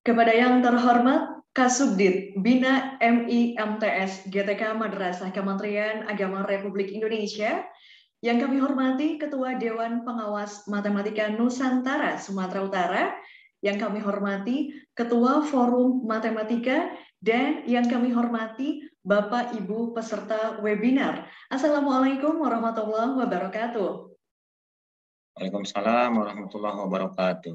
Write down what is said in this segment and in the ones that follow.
Kepada yang terhormat Kasubdit Bina MI MTS GTK Madrasah Kementerian Agama Republik Indonesia, yang kami hormati Ketua Dewan Pengawas Matematika Nusantara Sumatera Utara, yang kami hormati Ketua Forum Matematika, dan yang kami hormati Bapak Ibu peserta webinar. Assalamualaikum warahmatullahi wabarakatuh. Waalaikumsalam warahmatullahi wabarakatuh.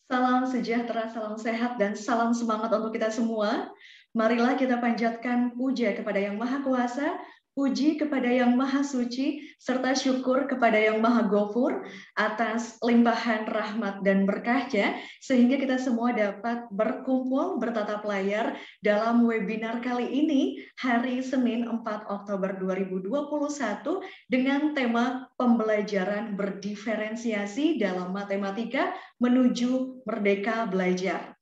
Salam sejahtera, salam sehat, dan salam semangat untuk kita semua. Marilah kita panjatkan puja kepada Yang Maha Kuasa, puji kepada Yang Maha Suci, serta syukur kepada Yang Maha Ghafur atas limpahan rahmat dan berkahnya, sehingga kita semua dapat berkumpul bertatap layar dalam webinar kali ini, hari Senin 4 Oktober 2021, dengan tema pembelajaran berdiferensiasi dalam matematika menuju merdeka belajar.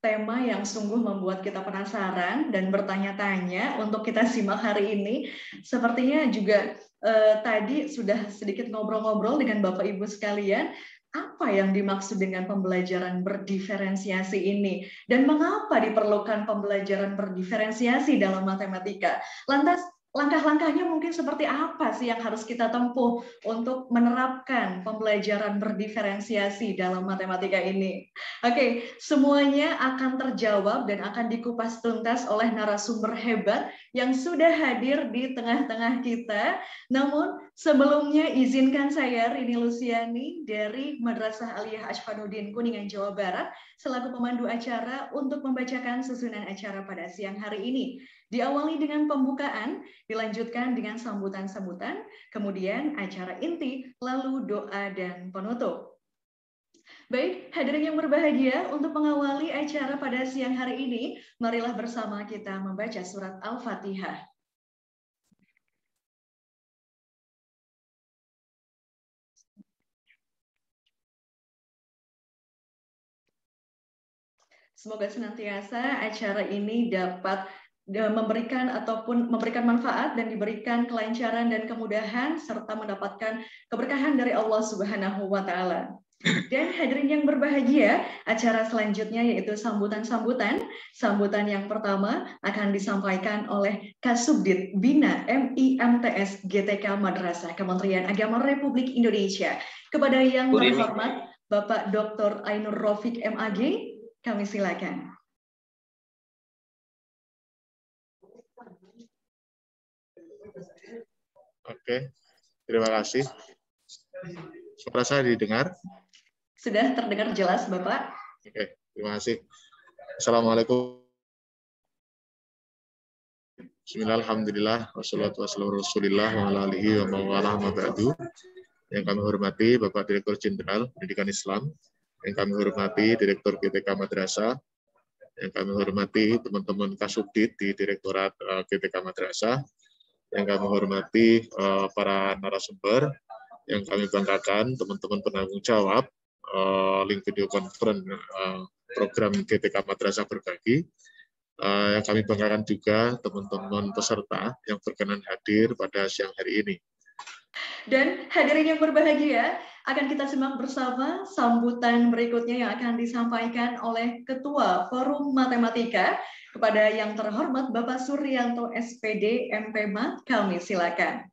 Tema yang sungguh membuat kita penasaran dan bertanya-tanya untuk kita simak hari ini. Sepertinya juga tadi sudah sedikit ngobrol-ngobrol dengan Bapak Ibu sekalian, apa yang dimaksud dengan pembelajaran berdiferensiasi ini dan mengapa diperlukan pembelajaran berdiferensiasi dalam matematika. Lantas langkah-langkahnya mungkin seperti apa sih yang harus kita tempuh untuk menerapkan pembelajaran berdiferensiasi dalam matematika ini? Oke, semuanya akan terjawab dan akan dikupas tuntas oleh narasumber hebat yang sudah hadir di tengah-tengah kita. Namun sebelumnya izinkan saya Rini Lusiani dari Madrasah Aliyah Ashfanuddin Kuningan, Jawa Barat, selaku pemandu acara untuk membacakan susunan acara pada siang hari ini. Diawali dengan pembukaan, dilanjutkan dengan sambutan-sambutan, kemudian acara inti, lalu doa dan penutup. Baik, hadirin yang berbahagia, untuk mengawali acara pada siang hari ini, marilah bersama kita membaca surat Al-Fatihah. Semoga senantiasa acara ini dapat memberikan manfaat dan diberikan kelancaran dan kemudahan serta mendapatkan keberkahan dari Allah Subhanahu wa taala. Dan hadirin yang berbahagia, acara selanjutnya yaitu sambutan-sambutan. Sambutan yang pertama akan disampaikan oleh Kasubdit Bina MI MTS GTK Madrasah Kementerian Agama Republik Indonesia. Kepada yang terhormat Bapak Dr. Ainur Rafiq MAG, kami silakan. Oke, terima kasih. Suara saya didengar? Sudah terdengar jelas, Bapak. Oke, terima kasih. Assalamualaikum. Bismillahirrahmanirrahim. Wassalatu wassalamu ala Rasulillah wa ala alihi wa mawalah ma ba'du. Yang kami hormati Bapak Direktur Jenderal Pendidikan Islam, yang kami hormati Direktur GTK Madrasah, yang kami hormati teman-teman Kasubdit di Direktorat GTK Madrasah, yang kami hormati para narasumber, yang kami banggakan teman-teman penanggung jawab link video conference program GTK Madrasah Berbagi, yang kami banggakan juga teman-teman peserta yang berkenan hadir pada siang hari ini. Dan hadirin yang berbahagia, akan kita simak bersama sambutan berikutnya yang akan disampaikan oleh Ketua Forum Matematika. Kepada yang terhormat Bapak Suryanto SPD MPMA, kami silakan.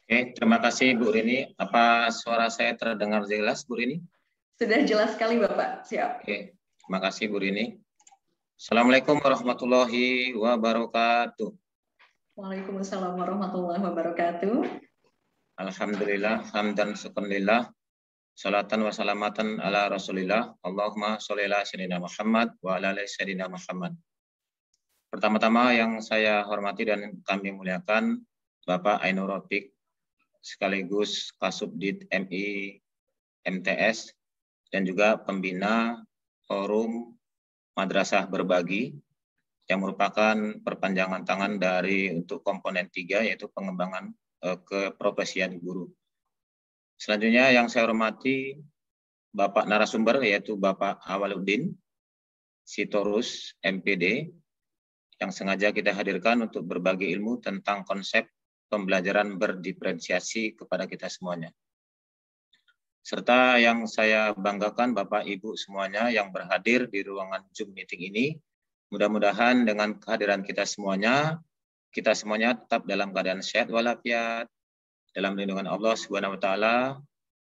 Oke, terima kasih Bu Rini. Apa suara saya terdengar jelas Bu Rini? Sudah jelas sekali Bapak, siap. Oke, terima kasih Bu Rini. Assalamualaikum warahmatullahi wabarakatuh. Waalaikumsalam warahmatullahi wabarakatuh. Alhamdulillah, hamdan syukurillah, salatan wa salamatan ala rasulillah, Allahumma sholli ala sayyidina Muhammad wa ala ali sayyidina Muhammad. Pertama-tama yang saya hormati dan kami muliakan Bapak Ainur Rafiq, sekaligus Kasubdit MI MTS, dan juga pembina Forum Madrasah Berbagi, yang merupakan perpanjangan tangan dari untuk komponen 3, yaitu pengembangan keprofesian guru. Selanjutnya yang saya hormati Bapak narasumber, yaitu Bapak Awaluddin Sitorus MPD, yang sengaja kita hadirkan untuk berbagi ilmu tentang konsep pembelajaran berdiferensiasi kepada kita semuanya. serta yang saya banggakan Bapak Ibu semuanya yang berhadir di ruangan Zoom meeting ini. Mudah-mudahan dengan kehadiran kita semuanya tetap dalam keadaan sehat walafiat, dalam lindungan Allah Subhanahu wa taala,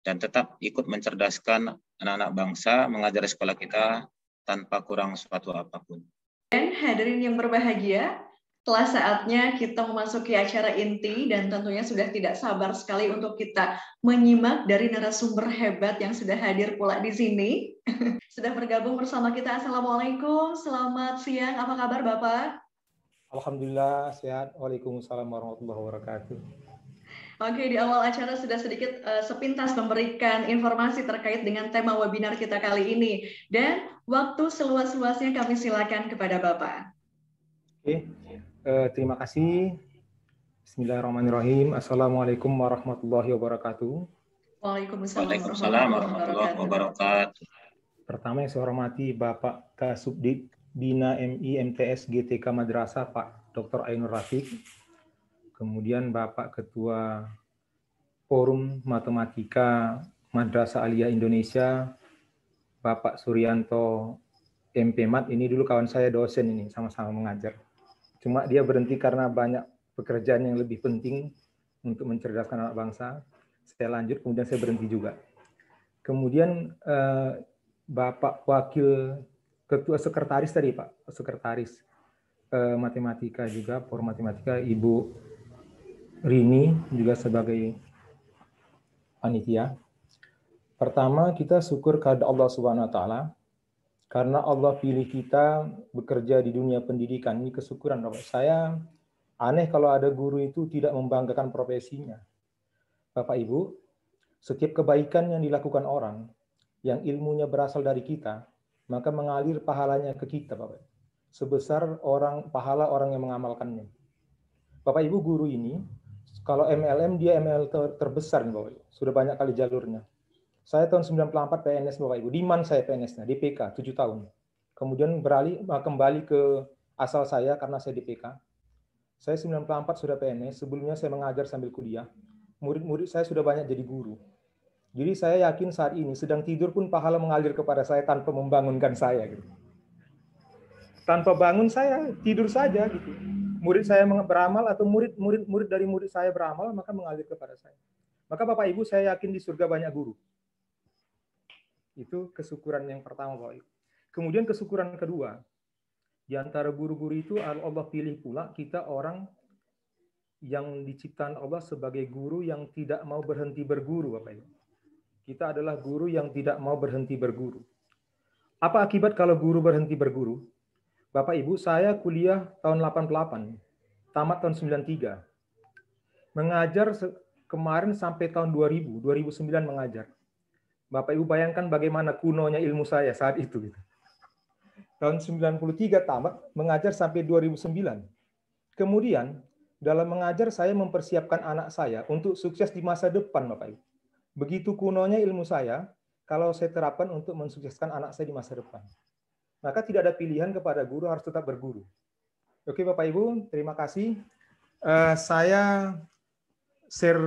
dan tetap ikut mencerdaskan anak-anak bangsa, mengajar sekolah kita tanpa kurang suatu apapun. Dan hadirin yang berbahagia, telah saatnya kita memasuki acara inti dan tentunya sudah tidak sabar sekali untuk kita menyimak dari narasumber hebat yang sudah hadir pula di sini. Sudah bergabung bersama kita. Assalamualaikum, selamat siang. Apa kabar Bapak? Alhamdulillah sehat. Waalaikumsalam warahmatullahi wabarakatuh. Oke, di awal acara sudah sedikit sepintas memberikan informasi terkait dengan tema webinar kita kali ini. Dan waktu seluas-luasnya kami silakan kepada Bapak. Oke, terima kasih. Bismillahirrahmanirrahim. Assalamualaikum warahmatullahi wabarakatuh. Waalaikumsalam warahmatullahi wabarakatuh. Pertama yang saya hormati Bapak Kasubdit Bina MI MTS GTK Madrasah Pak Dr. Ainur Rafiq. Kemudian Bapak Ketua Forum Matematika Madrasah Aliyah Indonesia, Bapak Suryanto MPMat, ini dulu kawan saya dosen ini, sama-sama mengajar. Cuma dia berhenti karena banyak pekerjaan yang lebih penting untuk mencerdaskan anak bangsa. Saya lanjut, kemudian saya berhenti juga. Kemudian Bapak Wakil Ketua Sekretaris tadi, Pak, Sekretaris Matematika juga, Forum Matematika, Ibu Rini juga sebagai panitia. Pertama, kita syukur kepada Allah Subhanahu wa taala karena Allah pilih kita bekerja di dunia pendidikan. Ini kesyukuran, Bapak. Saya aneh kalau ada guru itu tidak membanggakan profesinya. Bapak Ibu, setiap kebaikan yang dilakukan orang yang ilmunya berasal dari kita, maka mengalir pahalanya ke kita, Bapak. Sebesar pahala orang yang mengamalkannya. Bapak Ibu, guru ini kalau MLM, dia ML terbesar nih Bapak Ibu. Sudah banyak kali jalurnya. Saya tahun 94 PNS Bapak Ibu. Di MAN saya PNS-nya, DPK 7 tahun. Kemudian kembali ke asal saya karena saya DPK. Saya 94 sudah PNS, sebelumnya saya mengajar sambil kuliah. Murid-murid saya sudah banyak jadi guru. Jadi saya yakin saat ini sedang tidur pun pahala mengalir kepada saya tanpa membangunkan saya gitu. Tanpa bangun saya tidur saja gitu. Murid saya beramal atau murid dari murid saya beramal, maka mengalir kepada saya. Maka Bapak Ibu, saya yakin di surga banyak guru. Itu kesyukuran yang pertama, Bapak Ibu. Kemudian kesyukuran kedua, di antara guru-guru itu Allah pilih pula kita orang yang diciptakan Allah sebagai guru yang tidak mau berhenti berguru, Bapak Ibu. Kita adalah guru yang tidak mau berhenti berguru. Apa akibat kalau guru berhenti berguru? Bapak Ibu, saya kuliah tahun 88, tamat tahun 93. Mengajar kemarin sampai tahun 2009 mengajar. Bapak Ibu bayangkan bagaimana kunonya ilmu saya saat itu. Gitu. Tahun 93 tamat, mengajar sampai 2009. Kemudian, dalam mengajar saya mempersiapkan anak saya untuk sukses di masa depan, Bapak Ibu. Begitu kunonya ilmu saya, kalau saya terapkan untuk mensukseskan anak saya di masa depan. Maka tidak ada pilihan kepada guru, harus tetap berguru. Oke Bapak Ibu, terima kasih. Saya share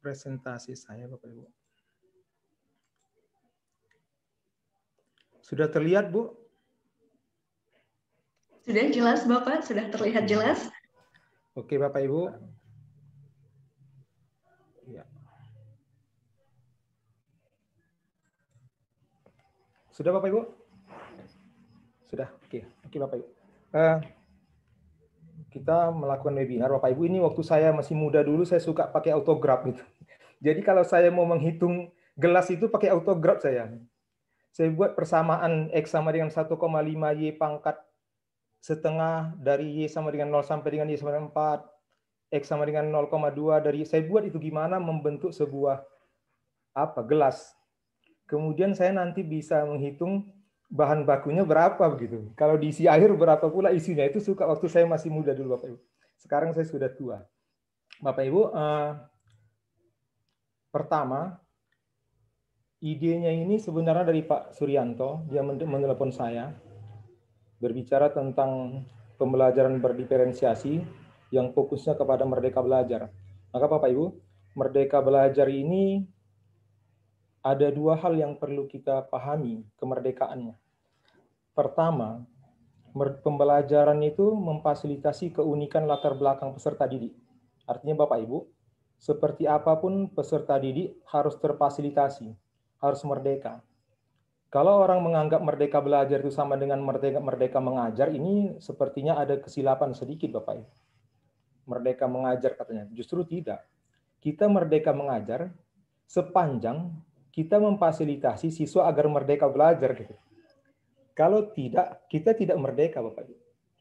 presentasi saya Bapak Ibu. Sudah terlihat Bu? Sudah jelas Bapak, sudah terlihat jelas. Oke Bapak Ibu. Ya. Sudah Bapak Ibu? Sudah. Oke Bapak Ibu. Kita melakukan webinar Bapak Ibu. Ini waktu saya masih muda dulu saya suka pakai autograf gitu. Jadi kalau saya mau menghitung gelas itu pakai autograf saya. Saya buat persamaan X sama dengan 1,5 Y pangkat setengah dari Y sama dengan 0 sampai dengan Y sama dengan 4. X sama dengan 0,2 dari saya buat itu gimana membentuk sebuah gelas. Kemudian saya nanti bisa menghitung bahan bakunya berapa begitu. Kalau diisi air berapa pula isinya. Itu suka waktu saya masih muda dulu Bapak Ibu. Sekarang saya sudah tua. Bapak Ibu, pertama idenya ini sebenarnya dari Pak Suryanto. Dia menelepon saya berbicara tentang pembelajaran berdiferensiasi yang fokusnya kepada Merdeka Belajar. Maka Bapak Ibu, Merdeka Belajar ini ada dua hal yang perlu kita pahami kemerdekaannya. Pertama, pembelajaran itu memfasilitasi keunikan latar belakang peserta didik. Artinya Bapak Ibu, seperti apapun peserta didik harus terfasilitasi, harus merdeka. Kalau orang menganggap merdeka belajar itu sama dengan merdeka mengajar, ini sepertinya ada kesilapan sedikit Bapak Ibu. Merdeka mengajar katanya, justru tidak. Kita merdeka mengajar sepanjang kita memfasilitasi siswa agar merdeka belajar gitu. Kalau tidak, kita tidak merdeka Bapak Ibu.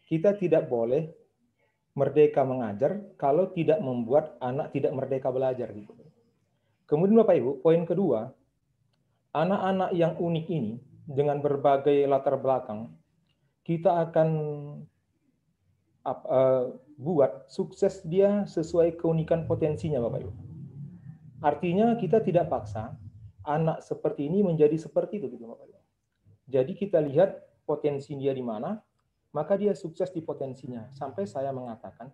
Kita tidak boleh merdeka mengajar kalau tidak membuat anak tidak merdeka belajar gitu. Kemudian Bapak Ibu, poin kedua, anak-anak yang unik ini dengan berbagai latar belakang, kita akan buat sukses dia sesuai keunikan potensinya Bapak Ibu. Artinya kita tidak paksa anak seperti ini menjadi seperti itu gitu Bapak Ibu. Jadi kita lihat potensi dia di mana, maka dia sukses di potensinya. Sampai saya mengatakan,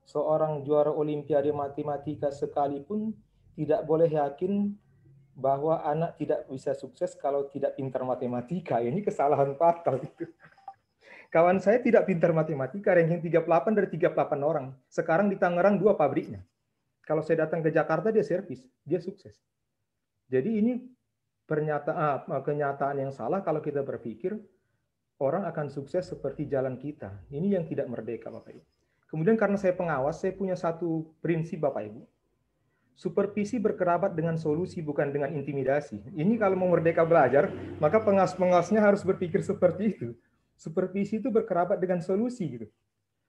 seorang juara olimpiade matematika sekalipun tidak boleh yakin bahwa anak tidak bisa sukses kalau tidak pintar matematika. Ini kesalahan fatal itu. Kawan saya tidak pintar matematika, ranking 38 dari 38 orang. Sekarang di Tangerang 2 pabriknya. Kalau saya datang ke Jakarta dia servis, dia sukses. Jadi ini kenyataan yang salah kalau kita berpikir orang akan sukses seperti jalan kita. Ini yang tidak merdeka Bapak Ibu. Kemudian karena saya pengawas, saya punya satu prinsip Bapak Ibu. Supervisi berkerabat dengan solusi, bukan dengan intimidasi. Ini kalau mau merdeka belajar, maka pengawas-pengawasnya harus berpikir seperti itu. Supervisi itu berkerabat dengan solusi, gitu,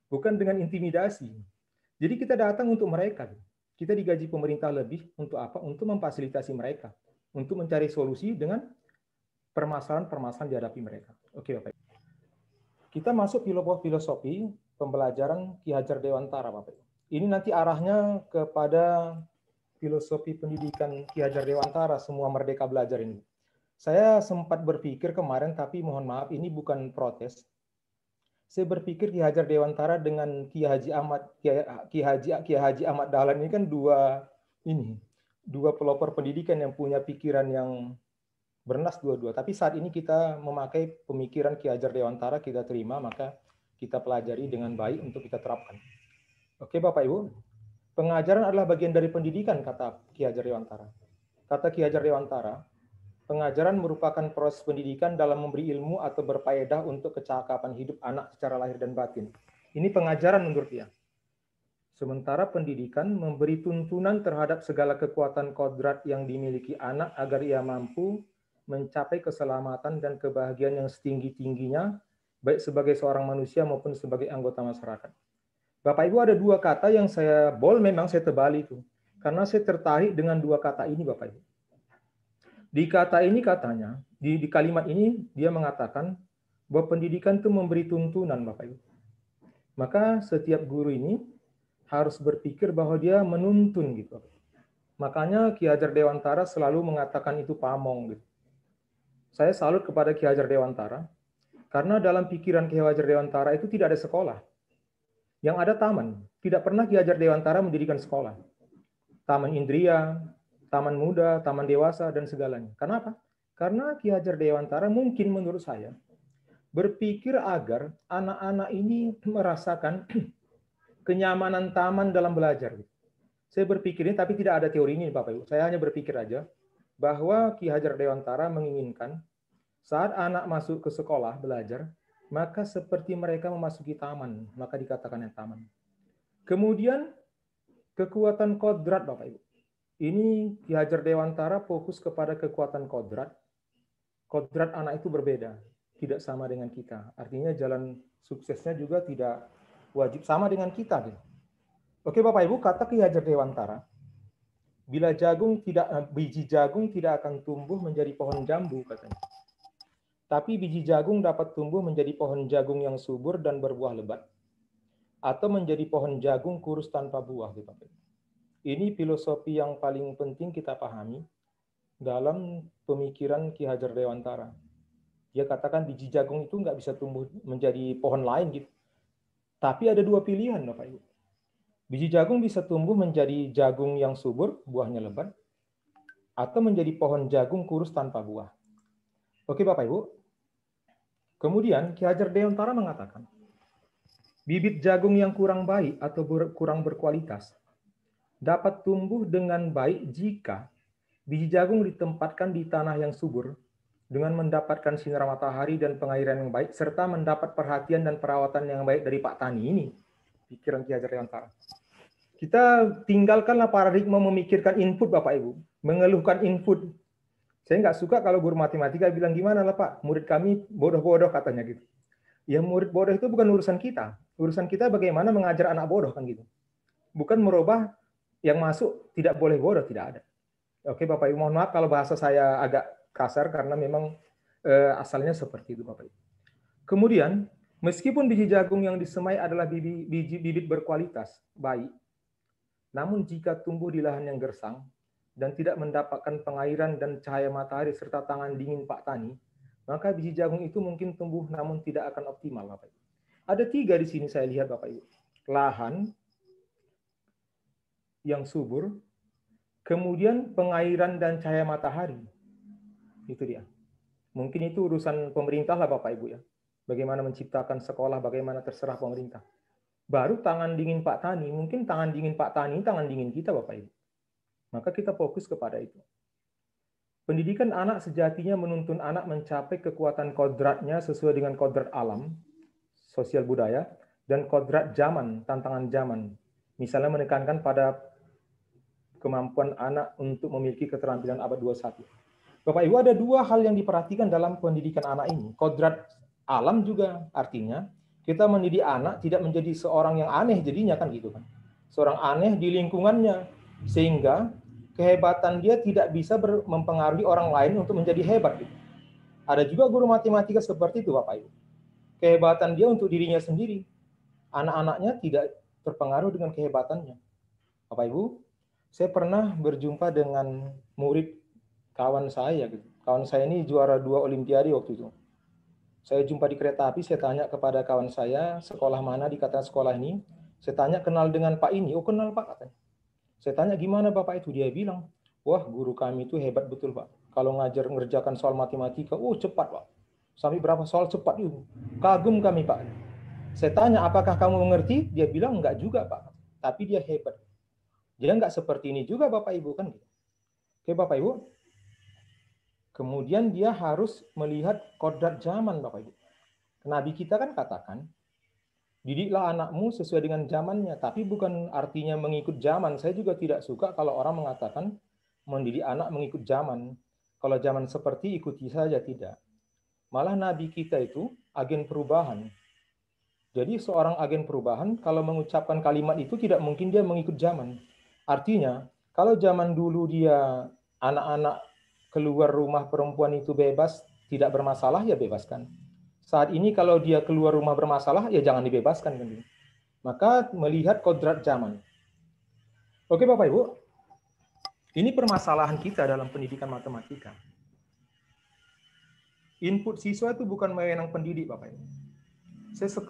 bukan dengan intimidasi. Jadi kita datang untuk mereka. Kita digaji pemerintah lebih untuk apa? Untuk memfasilitasi mereka, untuk mencari solusi dengan permasalahan-permasalahan dihadapi mereka. Oke, Bapak. Kita masuk filosofi pembelajaran Ki Hajar Dewantara, Bapak. Ini nanti arahnya kepada filosofi pendidikan Ki Hajar Dewantara, semua merdeka belajar ini. Saya sempat berpikir kemarin, tapi mohon maaf, ini bukan protes. Saya berpikir Ki Hajar Dewantara dengan Ki Haji Ahmad Dahlan ini kan dua pelopor pendidikan yang punya pikiran yang bernas dua-dua. Tapi saat ini kita memakai pemikiran Ki Hajar Dewantara, kita terima, maka kita pelajari dengan baik untuk kita terapkan. Oke Bapak Ibu, pengajaran adalah bagian dari pendidikan, kata Ki Hajar Dewantara. Kata Ki Hajar Dewantara, pengajaran merupakan proses pendidikan dalam memberi ilmu atau berfaedah untuk kecakapan hidup anak secara lahir dan batin. Ini pengajaran menurut dia. Sementara pendidikan memberi tuntunan terhadap segala kekuatan kodrat yang dimiliki anak agar ia mampu mencapai keselamatan dan kebahagiaan yang setinggi-tingginya, baik sebagai seorang manusia maupun sebagai anggota masyarakat. Bapak Ibu, ada dua kata yang saya memang saya tebali itu. Karena saya tertarik dengan dua kata ini Bapak Ibu. Di kata ini katanya, di kalimat ini dia mengatakan bahwa pendidikan itu memberi tuntunan Bapak Ibu. Maka setiap guru ini harus berpikir bahwa dia menuntun gitu. Makanya Ki Hajar Dewantara selalu mengatakan itu pamong gitu. Saya salut kepada Ki Hajar Dewantara karena dalam pikiran Ki Hajar Dewantara itu tidak ada sekolah. Yang ada taman. Tidak pernah Ki Hajar Dewantara mendirikan sekolah. Taman Indria, taman muda, taman dewasa, dan segalanya. Kenapa? Karena Ki Hajar Dewantara mungkin menurut saya berpikir agar anak-anak ini merasakan kenyamanan taman dalam belajar. Saya berpikir ini, tapi tidak ada teori ini Bapak Ibu. Saya hanya berpikir aja bahwa Ki Hajar Dewantara menginginkan saat anak masuk ke sekolah belajar, maka seperti mereka memasuki taman, maka dikatakan taman. Kemudian kekuatan kodrat Bapak Ibu. Ini Ki Hajar Dewantara fokus kepada kekuatan kodrat. Kodrat anak itu berbeda, tidak sama dengan kita. Artinya jalan suksesnya juga tidak wajib sama dengan kita. Oke Bapak Ibu, kata Ki Hajar Dewantara, bila biji jagung tidak akan tumbuh menjadi pohon jambu katanya. Tapi biji jagung dapat tumbuh menjadi pohon jagung yang subur dan berbuah lebat, atau menjadi pohon jagung kurus tanpa buah. Bapak Ibu. Ini filosofi yang paling penting kita pahami dalam pemikiran Ki Hajar Dewantara. Dia katakan biji jagung itu nggak bisa tumbuh menjadi pohon lain gitu. Tapi ada dua pilihan Bapak Ibu. Biji jagung bisa tumbuh menjadi jagung yang subur, buahnya lebat. atau menjadi pohon jagung kurus tanpa buah. Oke Bapak Ibu. Kemudian Ki Hajar Dewantara mengatakan, bibit jagung yang kurang baik atau kurang berkualitas dapat tumbuh dengan baik jika biji jagung ditempatkan di tanah yang subur dengan mendapatkan sinar matahari dan pengairan yang baik serta mendapat perhatian dan perawatan yang baik dari Pak Tani. Ini pikiran Ki Hajar Dewantara. Kita tinggalkanlah paradigma memikirkan input Bapak Ibu, mengeluhkan input. Saya nggak suka kalau guru matematika bilang gimana lah Pak, murid kami bodoh-bodoh katanya gitu. Ya murid bodoh itu bukan urusan kita. Urusan kita bagaimana mengajar anak bodoh kan gitu. Bukan merubah yang masuk tidak boleh bodoh, tidak ada. Oke Bapak Ibu, mohon maaf kalau bahasa saya agak kasar karena memang asalnya seperti itu Bapak Ibu. Kemudian, meskipun biji jagung yang disemai adalah bibit berkualitas baik, namun jika tumbuh di lahan yang gersang dan tidak mendapatkan pengairan dan cahaya matahari serta tangan dingin Pak Tani, maka biji jagung itu mungkin tumbuh namun tidak akan optimal Bapak Ibu. Ada 3 di sini saya lihat Bapak Ibu. Lahan yang subur, kemudian pengairan dan cahaya matahari. Itu dia. Mungkin itu urusan pemerintah lah Bapak Ibu ya. Bagaimana menciptakan sekolah, bagaimana terserah pemerintah. Baru tangan dingin Pak Tani, mungkin tangan dingin Pak Tani, tangan dingin kita Bapak Ibu. Maka kita fokus kepada itu. Pendidikan anak sejatinya menuntun anak mencapai kekuatan kodratnya sesuai dengan kodrat alam, sosial budaya, dan kodrat zaman, tantangan zaman. Misalnya menekankan pada kemampuan anak untuk memiliki keterampilan abad 21. Bapak Ibu, ada 2 hal yang diperhatikan dalam pendidikan anak ini. Kodrat alam juga artinya kita mendidik anak tidak menjadi seorang yang aneh jadinya kan gitu kan. Seorang aneh di lingkungannya sehingga kehebatan dia tidak bisa mempengaruhi orang lain untuk menjadi hebat. Gitu. Ada juga guru matematika seperti itu Bapak Ibu. Kehebatan dia untuk dirinya sendiri. Anak-anaknya tidak terpengaruh dengan kehebatannya. Bapak Ibu, saya pernah berjumpa dengan murid kawan saya. Gitu. Kawan saya ini juara 2 Olimpiade waktu itu. Saya jumpa di kereta api, saya tanya kepada kawan saya, sekolah mana, dikatakan sekolah ini. Saya tanya, kenal dengan Pak ini? Oh kenal Pak katanya. Saya tanya, gimana Bapak itu? Dia bilang, wah guru kami itu hebat betul Pak. Kalau ngerjakan soal matematika, cepat Pak. Sampai berapa soal cepat itu. Kagum kami Pak. Saya tanya, apakah kamu mengerti? Dia bilang, enggak juga Pak. Tapi dia hebat. Dia enggak seperti ini juga Bapak Ibu kan. Oke Bapak Ibu. Kemudian dia harus melihat kodrat zaman Bapak Ibu. Nabi kita kan katakan, didiklah anakmu sesuai dengan zamannya, tapi bukan artinya mengikut zaman. Saya juga tidak suka kalau orang mengatakan mendidik anak mengikut zaman. Kalau zaman seperti ikuti saja, tidak. Malah Nabi kita itu agen perubahan. Jadi seorang agen perubahan kalau mengucapkan kalimat itu tidak mungkin dia mengikut zaman. Artinya, kalau zaman dulu dia anak-anak keluar rumah perempuan itu bebas, tidak bermasalah, ya bebaskan. Saat ini kalau dia keluar rumah bermasalah, ya jangan dibebaskan. Maka melihat kodrat zaman. Oke Bapak Ibu, ini permasalahan kita dalam pendidikan matematika. Input siswa itu bukan wewenang pendidik Bapak Ibu.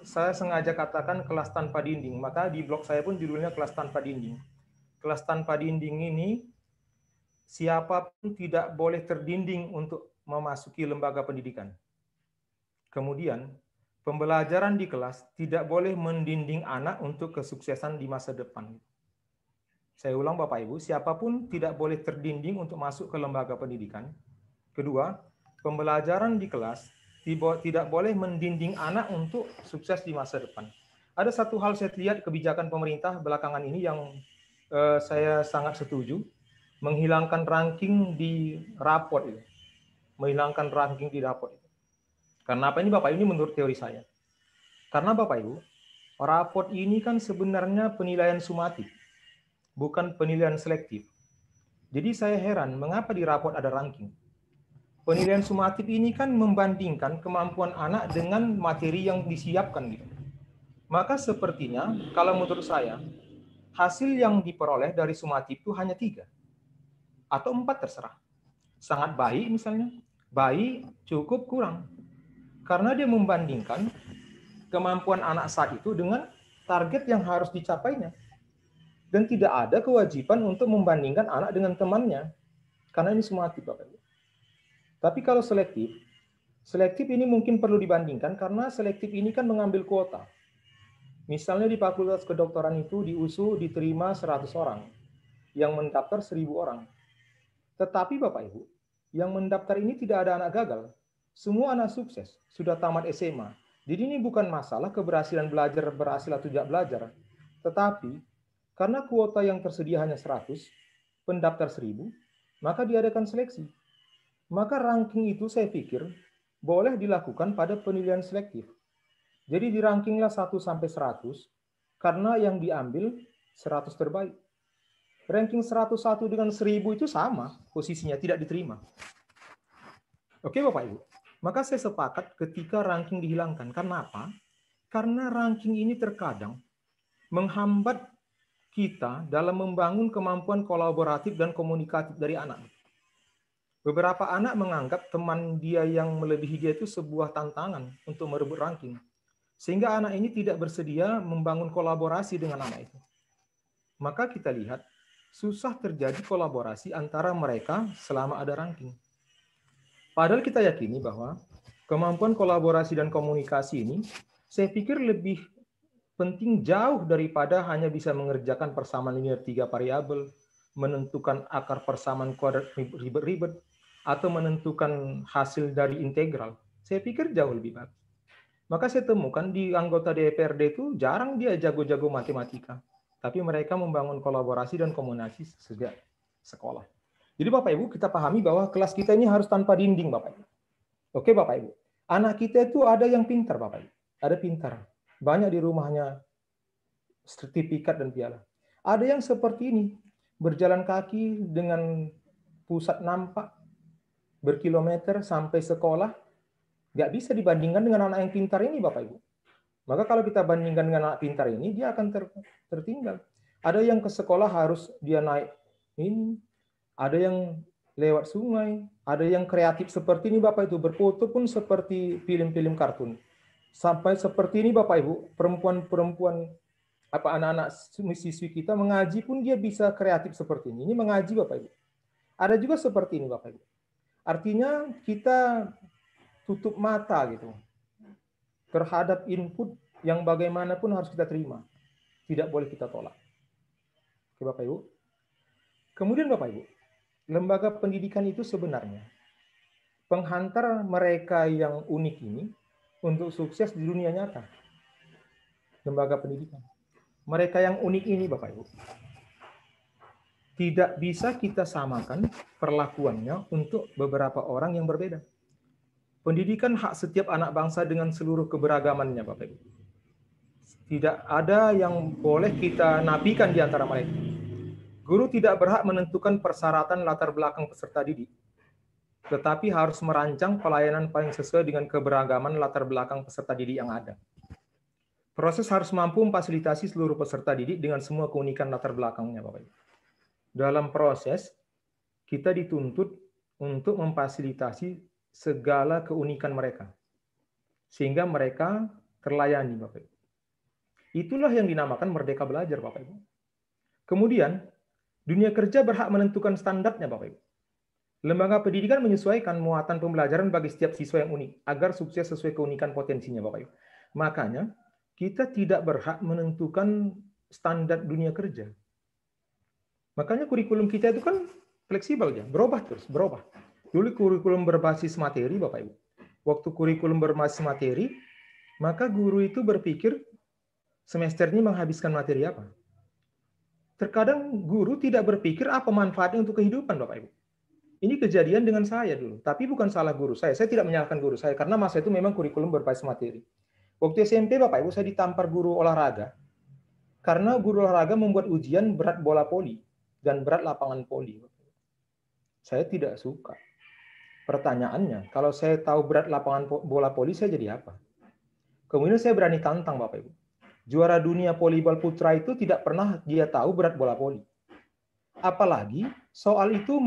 Saya sengaja katakan kelas tanpa dinding, maka di blog saya pun judulnya kelas tanpa dinding. Kelas tanpa dinding ini, siapapun tidak boleh terdinding untuk memasuki lembaga pendidikan. Kemudian, pembelajaran di kelas tidak boleh mendinding anak untuk kesuksesan di masa depan. Saya ulang Bapak Ibu, siapapun tidak boleh terdinding untuk masuk ke lembaga pendidikan. Kedua, pembelajaran di kelas tidak boleh mendinding anak untuk sukses di masa depan. Ada satu hal saya lihat kebijakan pemerintah belakangan ini yang saya sangat setuju, menghilangkan ranking di raport itu. Menghilangkan ranking di raport itu. Karena apa ini Bapak Ibu? Ini menurut teori saya. Karena Bapak Ibu, raport ini kan sebenarnya penilaian sumatif, bukan penilaian selektif. Jadi saya heran mengapa di raport ada ranking. Penilaian sumatif ini kan membandingkan kemampuan anak dengan materi yang disiapkan gitu. Maka sepertinya kalau menurut saya hasil yang diperoleh dari sumatif itu hanya 3 atau 4 terserah. Sangat baik misalnya, baik, cukup, kurang. Karena dia membandingkan kemampuan anak saat itu dengan target yang harus dicapainya. Dan tidak ada kewajiban untuk membandingkan anak dengan temannya. Karena ini sumatif, Bapak Ibu. Tapi kalau selektif ini mungkin perlu dibandingkan karena selektif ini kan mengambil kuota. Misalnya di Fakultas Kedokteran itu di USU diterima 100 orang, yang mendaftar 1.000 orang. Tetapi Bapak Ibu, yang mendaftar ini tidak ada anak gagal. Semua anak sukses, sudah tamat SMA. Jadi ini bukan masalah keberhasilan belajar, berhasil atau tidak belajar. Tetapi karena kuota yang tersedia hanya 100, pendaftar 1.000, maka diadakan seleksi. Maka ranking itu saya pikir boleh dilakukan pada penilaian selektif. Jadi di rankinglah 1 sampai 100 karena yang diambil 100 terbaik. Ranking 101 dengan 1.000 itu sama posisinya, tidak diterima. Oke Bapak Ibu. Maka saya sepakat ketika ranking dihilangkan. Karena apa? Karena ranking ini terkadang menghambat kita dalam membangun kemampuan kolaboratif dan komunikatif dari anak. Beberapa anak menganggap teman dia yang melebihi dia itu sebuah tantangan untuk merebut ranking. Sehingga anak ini tidak bersedia membangun kolaborasi dengan anak itu. Maka kita lihat, susah terjadi kolaborasi antara mereka selama ada ranking. Padahal kita yakini bahwa kemampuan kolaborasi dan komunikasi ini, saya pikir lebih penting jauh daripada hanya bisa mengerjakan persamaan linear 3 variabel, menentukan akar persamaan kuadrat ribet-ribet, atau menentukan hasil dari integral. Saya pikir jauh lebih bagus. Maka saya temukan di anggota DPRD itu jarang dia jago-jago matematika. Tapi mereka membangun kolaborasi dan komunikasi sejak sekolah. Jadi Bapak Ibu, kita pahami bahwa kelas kita ini harus tanpa dinding Bapak Ibu. Oke Bapak Ibu. Anak kita itu ada yang pintar Bapak Ibu. Ada pintar. Banyak di rumahnya sertifikat dan piala. Ada yang seperti ini. Berjalan kaki dengan pusat nampak. Berkilometer sampai sekolah, nggak bisa dibandingkan dengan anak yang pintar ini, Bapak Ibu. Maka kalau kita bandingkan dengan anak pintar ini, dia akan tertinggal. Ada yang ke sekolah harus dia naik ini, ada yang lewat sungai, ada yang kreatif seperti ini, Bapak Ibu. Berfoto pun seperti film-film kartun. Sampai seperti ini, Bapak Ibu, perempuan-perempuan anak-anak siswi kita mengaji pun dia bisa kreatif seperti ini. Ini mengaji, Bapak Ibu. Ada juga seperti ini, Bapak Ibu. Artinya kita tutup mata gitu terhadap input yang bagaimanapun harus kita terima. Tidak boleh kita tolak. Oke Bapak Ibu. Kemudian Bapak Ibu, lembaga pendidikan itu sebenarnya penghantar mereka yang unik ini untuk sukses di dunia nyata. Lembaga pendidikan. Mereka yang unik ini Bapak Ibu, tidak bisa kita samakan perlakuannya untuk beberapa orang yang berbeda. Pendidikan hak setiap anak bangsa dengan seluruh keberagamannya, Bapak Ibu. Tidak ada yang boleh kita nafikan di antara mereka. Guru tidak berhak menentukan persyaratan latar belakang peserta didik, tetapi harus merancang pelayanan paling sesuai dengan keberagaman latar belakang peserta didik yang ada. Proses harus mampu memfasilitasi seluruh peserta didik dengan semua keunikan latar belakangnya, Bapak Ibu. Dalam proses, kita dituntut untuk memfasilitasi segala keunikan mereka. Sehingga mereka terlayani, Bapak Ibu. Itulah yang dinamakan merdeka belajar, Bapak Ibu. Kemudian, dunia kerja berhak menentukan standarnya, Bapak Ibu. Lembaga pendidikan menyesuaikan muatan pembelajaran bagi setiap siswa yang unik, agar sukses sesuai keunikan potensinya, Bapak Ibu. Makanya, kita tidak berhak menentukan standar dunia kerja. Makanya kurikulum kita itu kan fleksibel ya, berubah terus, berubah. Dulu kurikulum berbasis materi, Bapak Ibu. Waktu kurikulum berbasis materi, maka guru itu berpikir semester ini menghabiskan materi apa. Terkadang guru tidak berpikir apa manfaatnya untuk kehidupan, Bapak Ibu. Ini kejadian dengan saya dulu, tapi bukan salah guru saya. Saya tidak menyalahkan guru saya, karena masa itu memang kurikulum berbasis materi. Waktu SMP, Bapak Ibu, saya ditampar guru olahraga, karena guru olahraga membuat ujian berat bola voli dan berat lapangan voli. Saya tidak suka. Pertanyaannya, kalau saya tahu berat lapangan bola voli, saya jadi apa? Kemudian saya berani tantang, Bapak Ibu. Juara dunia volleyball putra itu tidak pernah dia tahu berat bola voli. Apalagi soal itu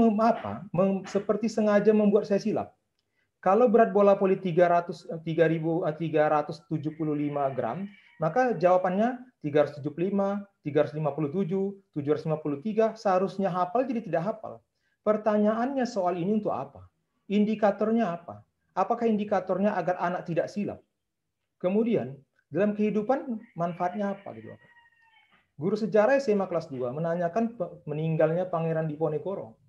seperti sengaja membuat saya silap. Kalau berat bola voli 375 gram, maka jawabannya 375, 357, 753 seharusnya hafal jadi tidak hafal. Pertanyaannya soal ini untuk apa? Indikatornya apa? Apakah indikatornya agar anak tidak silap? Kemudian, dalam kehidupan manfaatnya apa? Gitu, Bapak? Guru sejarah SMA kelas 2 menanyakan meninggalnya Pangeran Diponegoro.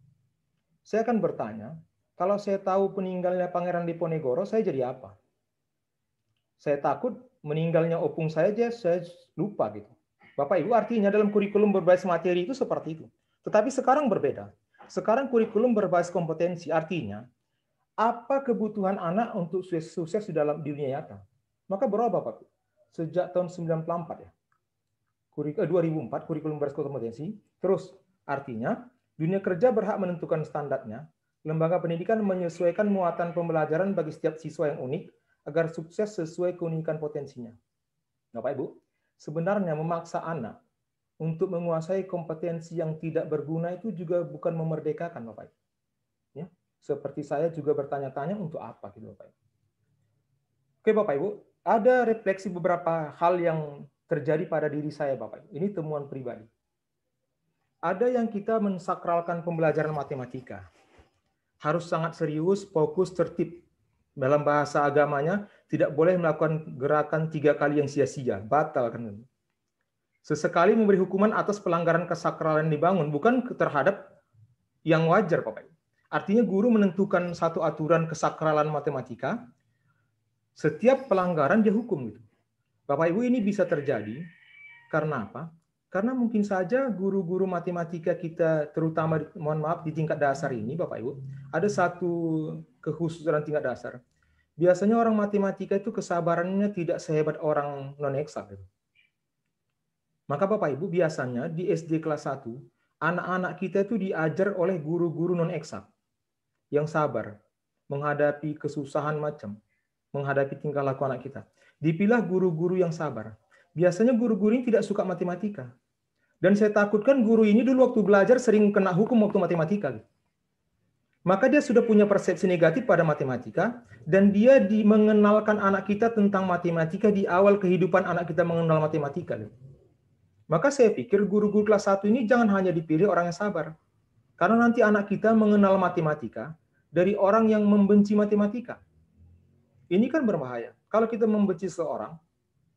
Saya akan bertanya, kalau saya tahu peninggalnya Pangeran Diponegoro, saya jadi apa? Saya takut meninggalnya opung saya aja, saya lupa gitu. Bapak Ibu, artinya dalam kurikulum berbasis materi itu seperti itu. Tetapi sekarang berbeda. Sekarang kurikulum berbasis kompetensi, artinya apa kebutuhan anak untuk sukses di dalam dunia nyata. Maka berubah Bapak. Sejak tahun 94 ya. 2004 kurikulum berbasis kompetensi. Terus artinya dunia kerja berhak menentukan standarnya. Lembaga pendidikan menyesuaikan muatan pembelajaran bagi setiap siswa yang unik agar sukses sesuai keunikan potensinya. Bapak Ibu, sebenarnya memaksa anak untuk menguasai kompetensi yang tidak berguna itu juga bukan memerdekakan, Bapak Ibu. Ya, seperti saya juga bertanya-tanya untuk apa gitu, Bapak Ibu. Oke, Bapak Ibu, ada refleksi beberapa hal yang terjadi pada diri saya, Bapak Ibu. Ini temuan pribadi. Ada yang kita mensakralkan pembelajaran matematika. Harus sangat serius, fokus, tertib. Dalam bahasa agamanya, tidak boleh melakukan gerakan 3 kali yang sia-sia, batal kan. Sesekali memberi hukuman atas pelanggaran kesakralan yang dibangun, bukan terhadap yang wajar, Bapak Ibu. Artinya guru menentukan satu aturan kesakralan matematika, setiap pelanggaran dia hukum gitu. Bapak Ibu, ini bisa terjadi karena apa? Karena mungkin saja guru-guru matematika kita, terutama mohon maaf di tingkat dasar ini, Bapak Ibu, ada satu kekhususan tingkat dasar. Biasanya orang matematika itu kesabarannya tidak sehebat orang non-eksak. Maka Bapak Ibu, biasanya di SD kelas 1, anak-anak kita itu diajar oleh guru-guru non-eksak yang sabar, menghadapi kesusahan macam, menghadapi tingkah laku anak kita. Dipilah guru-guru yang sabar. Biasanya guru-guru ini tidak suka matematika. Dan saya takutkan guru ini dulu waktu belajar sering kena hukum waktu matematika. Maka dia sudah punya persepsi negatif pada matematika, dan dia mengenalkan anak kita tentang matematika di awal kehidupan anak kita mengenal matematika. Maka saya pikir guru-guru kelas 1 ini jangan hanya dipilih orang yang sabar. Karena nanti anak kita mengenal matematika dari orang yang membenci matematika. Ini kan berbahaya. Kalau kita membenci seseorang,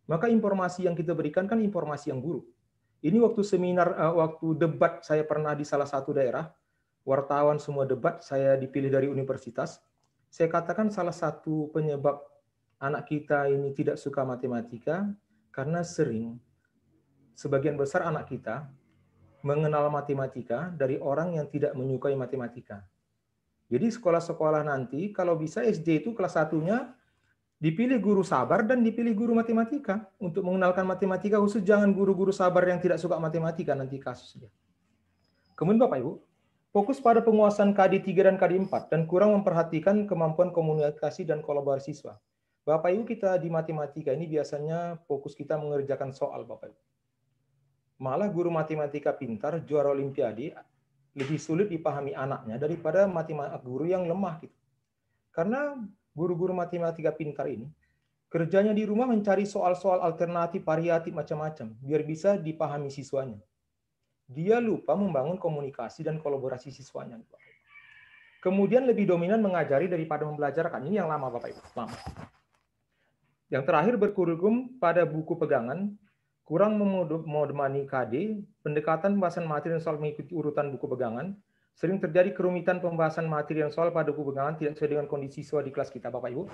maka informasi yang kita berikan kan informasi yang buruk. Ini waktu seminar, waktu debat saya pernah di salah satu daerah, wartawan semua debat, saya dipilih dari universitas. Saya katakan salah satu penyebab anak kita ini tidak suka matematika, karena sering sebagian besar anak kita mengenal matematika dari orang yang tidak menyukai matematika. Jadi sekolah-sekolah nanti, kalau bisa SD itu kelas 1-nya dipilih guru sabar dan dipilih guru matematika untuk mengenalkan matematika khusus, jangan guru-guru sabar yang tidak suka matematika nanti kasusnya. Kemudian Bapak Ibu, fokus pada penguasaan KD 3 dan KD 4 dan kurang memperhatikan kemampuan komunikasi dan kolaborasi siswa. Bapak Ibu, kita di matematika ini biasanya fokus kita mengerjakan soal, Bapak Ibu. Malah guru matematika pintar, juara olimpiade, lebih sulit dipahami anaknya daripada guru yang lemah gitu. Karena guru-guru matematika pintar ini kerjanya di rumah mencari soal-soal alternatif, variatif macam-macam biar bisa dipahami siswanya. Dia lupa membangun komunikasi dan kolaborasi siswanya. Kemudian lebih dominan mengajari daripada membelajarkan. Ini yang lama Bapak Ibu, lama. Yang terakhir berkurikulum pada buku pegangan, kurang menemani KD, pendekatan pembahasan materi dan soal mengikuti urutan buku pegangan, sering terjadi kerumitan pembahasan materi dan soal pada buku pegangan tidak sesuai dengan kondisi siswa di kelas kita, Bapak Ibu.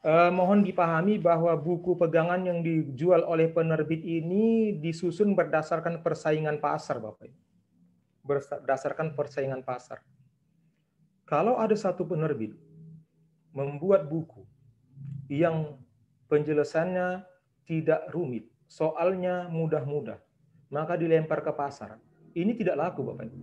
Mohon dipahami bahwa buku pegangan yang dijual oleh penerbit ini disusun berdasarkan persaingan pasar, Bapak Ibu. Berdasarkan persaingan pasar. Kalau ada satu penerbit membuat buku yang penjelasannya tidak rumit, soalnya mudah-mudah, maka dilempar ke pasar. Ini tidak laku, Bapak Ibu.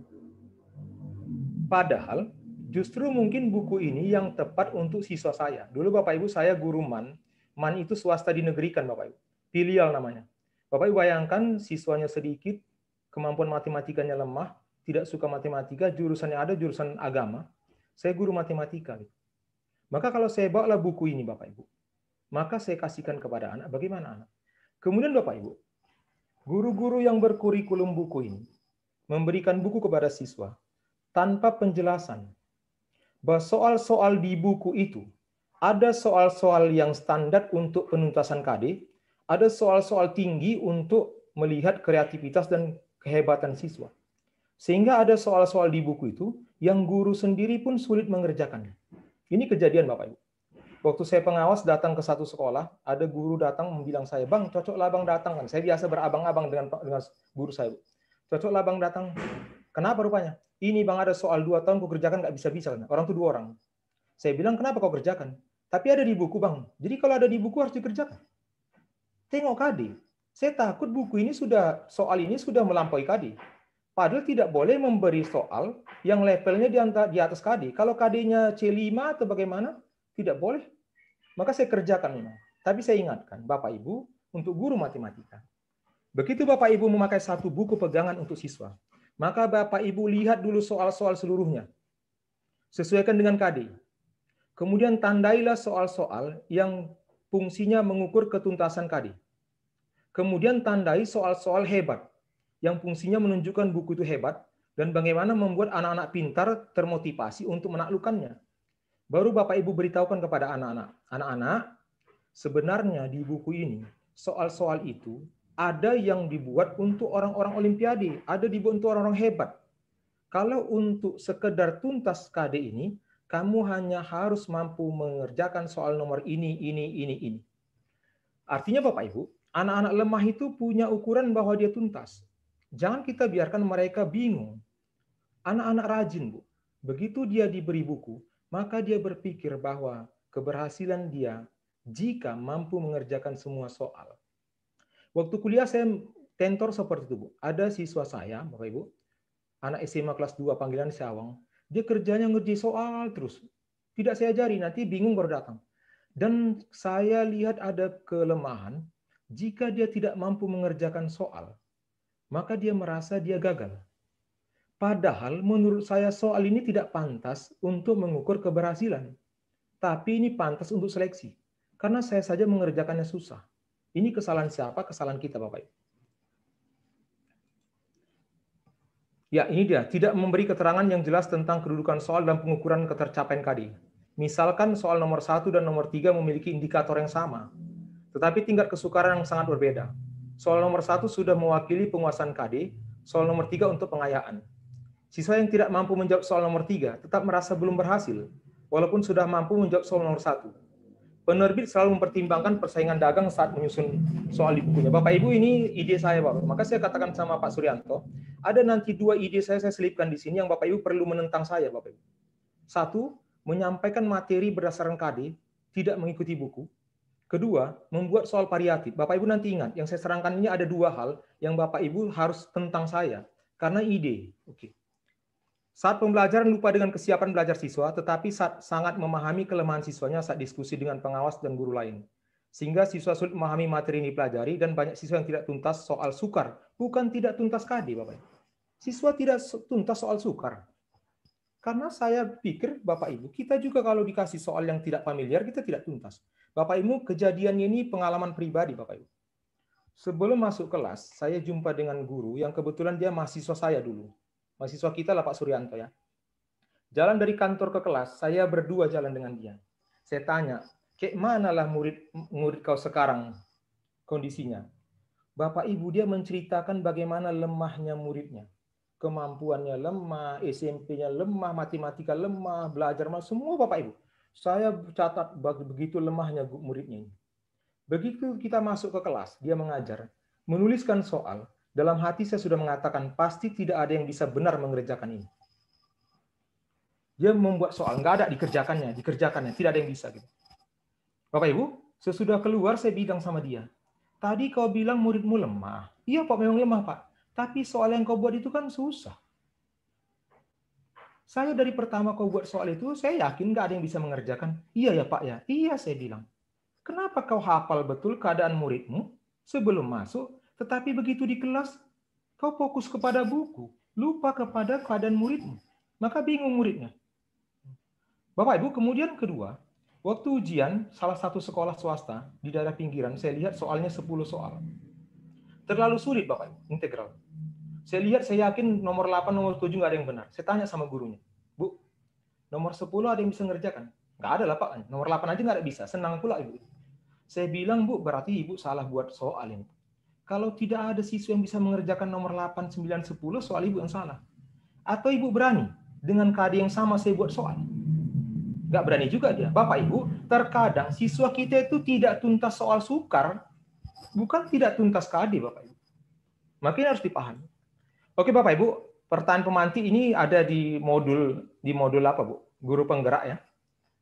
Padahal justru mungkin buku ini yang tepat untuk siswa saya. Dulu Bapak Ibu saya guru MAN. MAN itu swasta dinegerikan Bapak Ibu. Filial namanya. Bapak Ibu bayangkan siswanya sedikit, kemampuan matematikanya lemah, tidak suka matematika, jurusannya ada jurusan agama. Saya guru matematika. Maka kalau saya bawalah buku ini Bapak Ibu, maka saya kasihkan kepada anak, bagaimana anak? Kemudian Bapak Ibu, guru-guru yang berkurikulum buku ini memberikan buku kepada siswa. tanpa penjelasan bahwa soal-soal di buku itu ada soal-soal yang standar untuk penuntasan KD, ada soal-soal tinggi untuk melihat kreativitas dan kehebatan siswa. Sehingga ada soal-soal di buku itu yang guru sendiri pun sulit mengerjakannya. Ini kejadian Bapak Ibu. Waktu saya pengawas datang ke satu sekolah, ada guru datang bilang saya, "Bang, cocoklah Bang datang." Kan saya biasa berabang-abang dengan guru saya. "Cocoklah Bang datang." Kenapa rupanya? "Ini Bang ada soal 2 tahun kau kerjakan nggak bisa-bisa." Orang tuh 2 orang. Saya bilang, "Kenapa kau kerjakan?" "Tapi ada di buku Bang." "Jadi kalau ada di buku harus dikerjakan." Tengok KD. Saya takut buku ini soal ini sudah melampaui KD. Padahal tidak boleh memberi soal yang levelnya di atas KD. Kalau KD-nya C5 atau bagaimana, tidak boleh. Maka saya kerjakan memang. Tapi saya ingatkan, Bapak Ibu, untuk guru matematika. Begitu Bapak Ibu memakai satu buku pegangan untuk siswa, maka Bapak Ibu lihat dulu soal-soal seluruhnya. Sesuaikan dengan KD. Kemudian tandailah soal-soal yang fungsinya mengukur ketuntasan KD. Kemudian tandai soal-soal hebat, yang fungsinya menunjukkan buku itu hebat, dan bagaimana membuat anak-anak pintar termotivasi untuk menaklukkannya. Baru Bapak Ibu beritahukan kepada anak-anak. Anak-anak, sebenarnya di buku ini, soal-soal itu ada yang dibuat untuk orang-orang olimpiade, ada dibuat untuk orang-orang hebat. Kalau untuk sekedar tuntas KD ini, kamu hanya harus mampu mengerjakan soal nomor ini. Artinya Bapak Ibu, anak-anak lemah itu punya ukuran bahwa dia tuntas. Jangan kita biarkan mereka bingung. Anak-anak rajin, Bu. Begitu dia diberi buku, maka dia berpikir bahwa keberhasilan dia jika mampu mengerjakan semua soal. Waktu kuliah saya tentor seperti itu, Bu. Ada siswa saya, Bapak Ibu, anak SMA kelas 2 panggilan Syawang, dia kerjanya ngerjain soal terus. Tidak saya ajari, nanti bingung baru datang. Dan saya lihat ada kelemahan, jika dia tidak mampu mengerjakan soal, maka dia merasa dia gagal. Padahal menurut saya soal ini tidak pantas untuk mengukur keberhasilan. Tapi ini pantas untuk seleksi. Karena saya saja mengerjakannya susah. Ini kesalahan siapa? Kesalahan kita, Bapak Ibu. Ya, ini dia. Tidak memberi keterangan yang jelas tentang kedudukan soal dan pengukuran ketercapaian KD. Misalkan soal nomor 1 dan nomor 3 memiliki indikator yang sama, tetapi tingkat kesukaran yang sangat berbeda. Soal nomor 1 sudah mewakili penguasaan KD, soal nomor 3 untuk pengayaan. Siswa yang tidak mampu menjawab soal nomor 3 tetap merasa belum berhasil, walaupun sudah mampu menjawab soal nomor 1. Penerbit selalu mempertimbangkan persaingan dagang saat menyusun soal di bukunya. Bapak Ibu, ini ide saya, Bapak. Maka saya katakan sama Pak Suryanto, ada nanti 2 ide saya selipkan di sini yang Bapak Ibu perlu menentang saya, Bapak Ibu. 1, menyampaikan materi berdasarkan KD, tidak mengikuti buku. Kedua, membuat soal variatif. Bapak Ibu nanti ingat, yang saya serangkan ini ada 2 hal yang Bapak Ibu harus tentang saya, karena ide. Oke. Saat pembelajaran lupa dengan kesiapan belajar siswa, tetapi sangat memahami kelemahan siswanya saat diskusi dengan pengawas dan guru lain. Sehingga siswa sulit memahami materi yang dipelajari dan banyak siswa yang tidak tuntas soal sukar. Bukan tidak tuntas KD, Bapak Ibu. Siswa tidak tuntas soal sukar. Karena saya pikir, Bapak Ibu, kita juga kalau dikasih soal yang tidak familiar, kita tidak tuntas. Bapak Ibu, kejadian ini pengalaman pribadi, Bapak Ibu. Sebelum masuk kelas, saya jumpa dengan guru yang kebetulan dia mahasiswa saya dulu. Mahasiswa kita lah Pak Suryanto ya. Jalan dari kantor ke kelas, saya berdua jalan dengan dia. Saya tanya, kayak manalah murid kau sekarang kondisinya? Bapak Ibu, dia menceritakan bagaimana lemahnya muridnya. Kemampuannya lemah, SMP-nya lemah, matematika lemah, belajar semua Bapak Ibu. Saya catat begitu lemahnya muridnya ini. Begitu kita masuk ke kelas, dia mengajar, menuliskan soal. Dalam hati saya sudah mengatakan, pasti tidak ada yang bisa benar mengerjakan ini. Dia membuat soal, nggak ada dikerjakannya, tidak ada yang bisa. Gitu. Bapak Ibu, sesudah keluar saya bilang sama dia, tadi kau bilang muridmu lemah. Iya Pak, memang lemah Pak. Tapi soal yang kau buat itu kan susah. Saya dari pertama kau buat soal itu, saya yakin nggak ada yang bisa mengerjakan. Iya ya Pak ya, iya saya bilang. Kenapa kau hafal betul keadaan muridmu sebelum masuk, tetapi begitu di kelas, kau fokus kepada buku, lupa kepada keadaan muridmu. Maka bingung muridnya. Bapak Ibu, kemudian kedua, waktu ujian salah satu sekolah swasta di daerah pinggiran, saya lihat soalnya 10 soal. Terlalu sulit Bapak Ibu, integral. Saya lihat, saya yakin nomor 8, nomor 7 nggak ada yang benar. Saya tanya sama gurunya, Bu, nomor 10 ada yang bisa ngerjakan? Nggak ada lah Pak. Nomor 8 aja nggak ada bisa. Senang pula Ibu. Saya bilang, Bu, berarti Ibu salah buat soal ini. Kalau tidak ada siswa yang bisa mengerjakan nomor 8, 9, 10, soal Ibu yang salah. Atau Ibu berani dengan KD yang sama saya buat soal? Nggak berani juga dia. Bapak Ibu, terkadang siswa kita itu tidak tuntas soal sukar, bukan tidak tuntas KD, Bapak Ibu. Makanya harus dipahami. Oke Bapak Ibu, pertanyaan pemantik ini ada di modul apa Bu? Guru penggerak ya.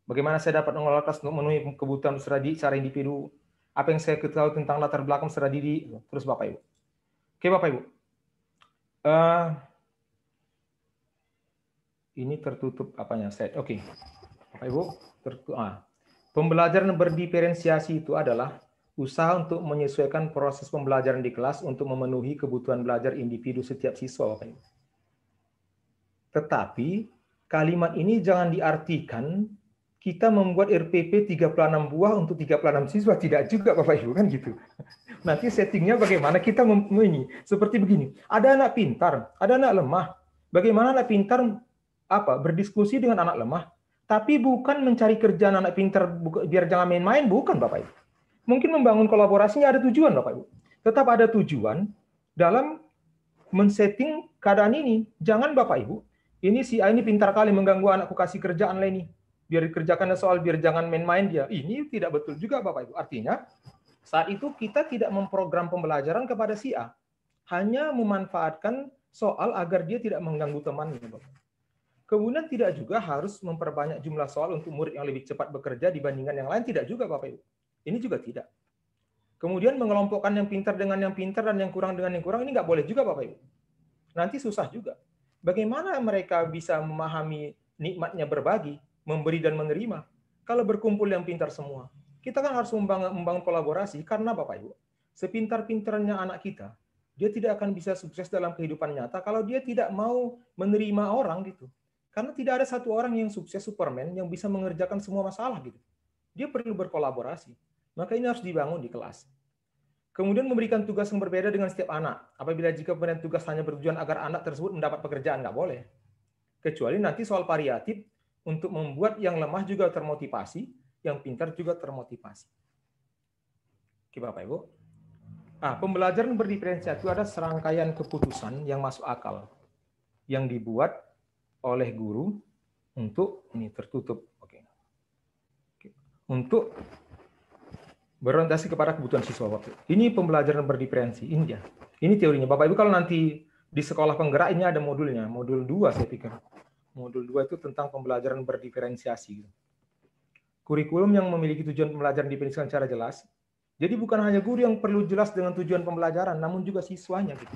Bagaimana saya dapat mengelola kelas untuk memenuhi kebutuhan peserta didik secara individu? Apa yang saya ketahui tentang latar belakang peserta didik? Terus Bapak Ibu. Oke Bapak Ibu. Ini tertutup apanya? Set. Oke. Bapak Ibu, pembelajaran berdiferensiasi itu adalah usaha untuk menyesuaikan proses pembelajaran di kelas untuk memenuhi kebutuhan belajar individu setiap siswa, Bapak Ibu. Tetapi kalimat ini jangan diartikan kita membuat RPP 36 buah untuk 36 siswa, tidak juga Bapak Ibu, kan gitu. Nanti settingnya bagaimana kita ini seperti begini. Ada anak pintar, ada anak lemah. Bagaimana anak pintar berdiskusi dengan anak lemah, tapi bukan mencari kerjaan anak pintar biar jangan main-main, bukan Bapak Ibu. Mungkin membangun kolaborasinya ada tujuan Bapak Ibu. Tetap ada tujuan dalam men-setting keadaan ini. Jangan Bapak Ibu, ini si A ini pintar kali mengganggu anakku kasih kerjaan lah ini. Biar dikerjakan soal, biar jangan main-main dia. Ini tidak betul juga Bapak Ibu. Artinya, saat itu kita tidak memprogram pembelajaran kepada si A. Hanya memanfaatkan soal agar dia tidak mengganggu temannya Bapak. Kemudian tidak juga harus memperbanyak jumlah soal untuk murid yang lebih cepat bekerja dibandingkan yang lain. Tidak juga Bapak Ibu. Ini juga tidak. Kemudian mengelompokkan yang pintar dengan yang pintar dan yang kurang dengan yang kurang, ini nggak boleh juga Bapak Ibu. Nanti susah juga. Bagaimana mereka bisa memahami nikmatnya berbagi, memberi dan menerima, kalau berkumpul yang pintar semua? Kita kan harus membangun kolaborasi, karena Bapak Ibu, sepintar-pintarnya anak kita, dia tidak akan bisa sukses dalam kehidupan nyata kalau dia tidak mau menerima orang gitu. Karena tidak ada satu orang yang sukses Superman yang bisa mengerjakan semua masalah gitu. Dia perlu berkolaborasi. Maka ini harus dibangun di kelas. Kemudian memberikan tugas yang berbeda dengan setiap anak. Apabila jika pemberian tugas hanya bertujuan agar anak tersebut mendapat pekerjaan, nggak boleh. Kecuali nanti soal variatif untuk membuat yang lemah juga termotivasi, yang pintar juga termotivasi. Oke Bapak Ibu. Pembelajaran berdiferensiasi itu ada serangkaian keputusan yang masuk akal. Yang dibuat oleh guru untuk, ini tertutup. Oke. Untuk berorientasi kepada kebutuhan siswa. Ini pembelajaran berdiferensi. Ini dia. Ini teorinya. Bapak Ibu kalau nanti di sekolah penggerak ini ada modulnya. Modul 2 saya pikir. Modul 2 itu tentang pembelajaran berdiferensiasi. Kurikulum yang memiliki tujuan pembelajaran diferensiasi secara jelas. Jadi bukan hanya guru yang perlu jelas dengan tujuan pembelajaran, namun juga siswanya. Gitu.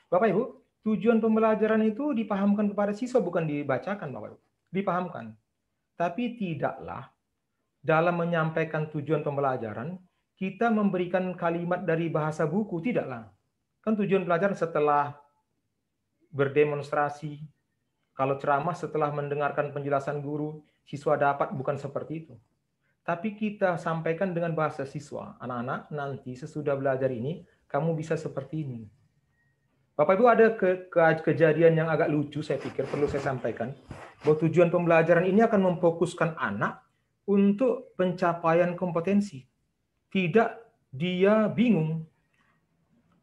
Bapak Ibu, tujuan pembelajaran itu dipahamkan kepada siswa, bukan dibacakan Bapak Ibu. Dipahamkan. Tapi tidaklah dalam menyampaikan tujuan pembelajaran, kita memberikan kalimat dari bahasa buku, tidaklah. Kan tujuan pelajaran setelah berdemonstrasi, kalau ceramah setelah mendengarkan penjelasan guru, siswa dapat, bukan seperti itu. Tapi kita sampaikan dengan bahasa siswa, anak-anak nanti sesudah belajar ini, kamu bisa seperti ini. Bapak Ibu ada kejadian yang agak lucu, saya pikir perlu saya sampaikan, bahwa tujuan pembelajaran ini akan memfokuskan anak untuk pencapaian kompetensi. Tidak dia bingung.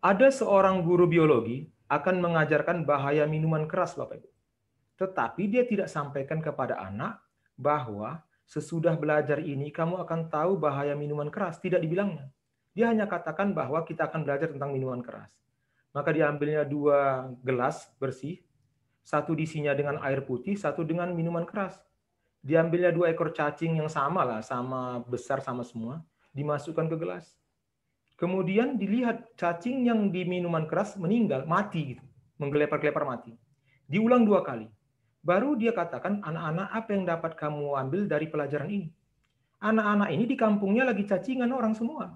Ada seorang guru biologi akan mengajarkan bahaya minuman keras, Bapak Ibu. Tetapi dia tidak sampaikan kepada anak bahwa sesudah belajar ini kamu akan tahu bahaya minuman keras. Tidak dibilangnya. Dia hanya katakan bahwa kita akan belajar tentang minuman keras. Maka diambilnya 2 gelas bersih, satu diisinya dengan air putih, satu dengan minuman keras. Diambilnya 2 ekor cacing yang sama lah, sama besar sama semua, dimasukkan ke gelas. Kemudian dilihat cacing yang di minuman keras meninggal, mati gitu, menggelepar-gelepar mati. Diulang 2 kali. Baru dia katakan, anak-anak apa yang dapat kamu ambil dari pelajaran ini? Anak-anak ini di kampungnya lagi cacingan orang semua.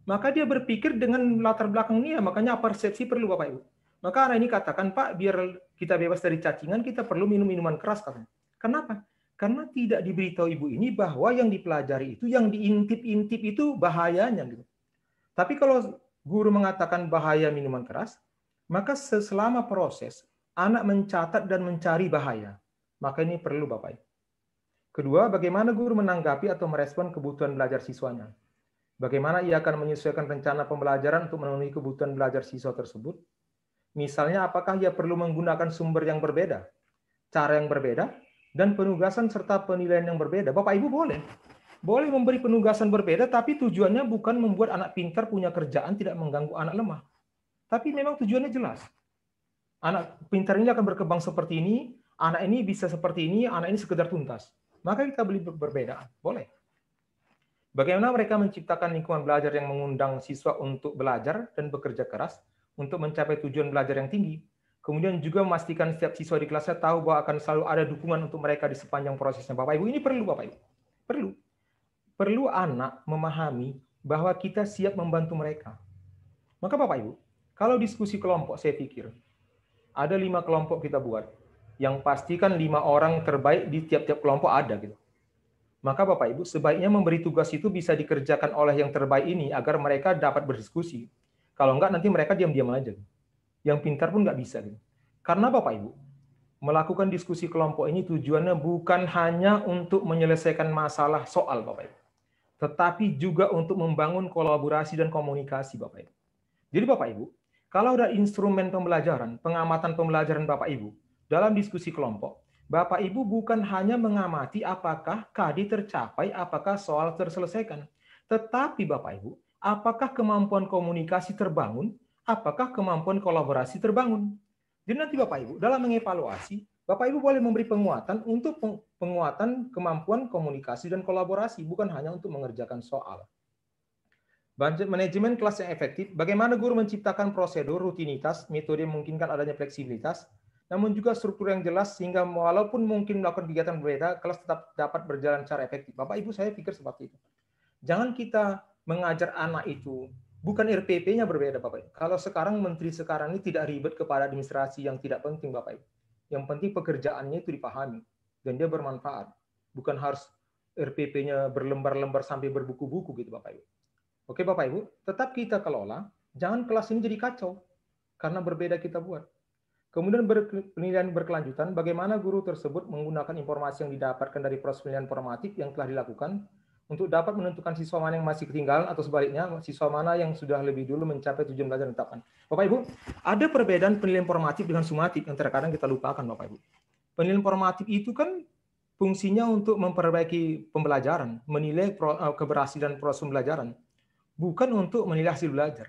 Maka dia berpikir dengan latar belakang ini, makanya persepsi perlu Bapak Ibu. Maka anak ini katakan, Pak, biar kita bebas dari cacingan, kita perlu minum minuman keras katanya. Kenapa? Karena tidak diberitahu ibu ini bahwa yang dipelajari itu, yang diintip-intip itu bahayanya. Gitu. Tapi kalau guru mengatakan bahaya minuman keras, Maka selama proses, anak mencatat dan mencari bahaya. Maka ini perlu Bapak Ibu. Kedua, bagaimana guru menanggapi atau merespon kebutuhan belajar siswanya. Bagaimana ia akan menyesuaikan rencana pembelajaran untuk memenuhi kebutuhan belajar siswa tersebut. Misalnya, apakah ia perlu menggunakan sumber yang berbeda, cara yang berbeda, dan penugasan serta penilaian yang berbeda. Bapak Ibu boleh memberi penugasan berbeda, tapi tujuannya bukan membuat anak pintar punya kerjaan tidak mengganggu anak lemah. Tapi memang tujuannya jelas. Anak pintar ini akan berkembang seperti ini, anak ini bisa seperti ini, anak ini sekedar tuntas. Maka kita beli perbedaan, boleh. Bagaimana mereka menciptakan lingkungan belajar yang mengundang siswa untuk belajar dan bekerja keras untuk mencapai tujuan belajar yang tinggi. Kemudian juga memastikan setiap siswa di kelasnya tahu bahwa akan selalu ada dukungan untuk mereka di sepanjang prosesnya. Bapak Ibu, ini perlu Bapak Ibu. Perlu anak memahami bahwa kita siap membantu mereka. Maka Bapak Ibu, kalau diskusi kelompok saya pikir ada 5 kelompok kita buat. Yang pastikan 5 orang terbaik di tiap-tiap kelompok ada gitu. Maka Bapak Ibu sebaiknya memberi tugas itu bisa dikerjakan oleh yang terbaik ini agar mereka dapat berdiskusi. Kalau enggak nanti mereka diam-diam aja. Yang pintar pun nggak bisa gitu. Karena Bapak Ibu melakukan diskusi kelompok ini tujuannya bukan hanya untuk menyelesaikan masalah soal Bapak Ibu, tetapi juga untuk membangun kolaborasi dan komunikasi Bapak Ibu. Jadi Bapak Ibu, kalau ada instrumen pembelajaran, pengamatan pembelajaran Bapak Ibu dalam diskusi kelompok, Bapak Ibu bukan hanya mengamati apakah KD tercapai, apakah soal terselesaikan, tetapi Bapak Ibu, apakah kemampuan komunikasi terbangun, apakah kemampuan kolaborasi terbangun. Jadi nanti Bapak Ibu dalam mengevaluasi, Bapak Ibu boleh memberi penguatan untuk penguatan kemampuan komunikasi dan kolaborasi, bukan hanya untuk mengerjakan soal. Manajemen kelas yang efektif, bagaimana guru menciptakan prosedur, rutinitas, metode yang memungkinkan adanya fleksibilitas, namun juga struktur yang jelas sehingga walaupun mungkin melakukan kegiatan berbeda, kelas tetap dapat berjalan secara efektif. Bapak Ibu saya pikir seperti itu. Jangan kita mengajar anak itu, bukan RPP-nya berbeda Bapak Ibu. Kalau sekarang menteri sekarang ini tidak ribet kepada administrasi yang tidak penting Bapak Ibu. Yang penting pekerjaannya itu dipahami dan dia bermanfaat. Bukan harus RPP-nya berlembar-lembar sampai berbuku-buku gitu Bapak Ibu. Oke Bapak Ibu, tetap kita kelola, jangan kelas ini jadi kacau karena berbeda kita buat. Kemudian penilaian berkelanjutan, bagaimana guru tersebut menggunakan informasi yang didapatkan dari proses penilaian formatif yang telah dilakukan untuk dapat menentukan siswa mana yang masih ketinggalan atau sebaliknya, siswa mana yang sudah lebih dulu mencapai tujuan belajar yang ditetapkan. Bapak Ibu, ada perbedaan penilaian formatif dengan sumatif yang terkadang kita lupakan Bapak Ibu. Penilaian formatif itu kan fungsinya untuk memperbaiki pembelajaran, menilai keberhasilan proses pembelajaran, bukan untuk menilai hasil belajar.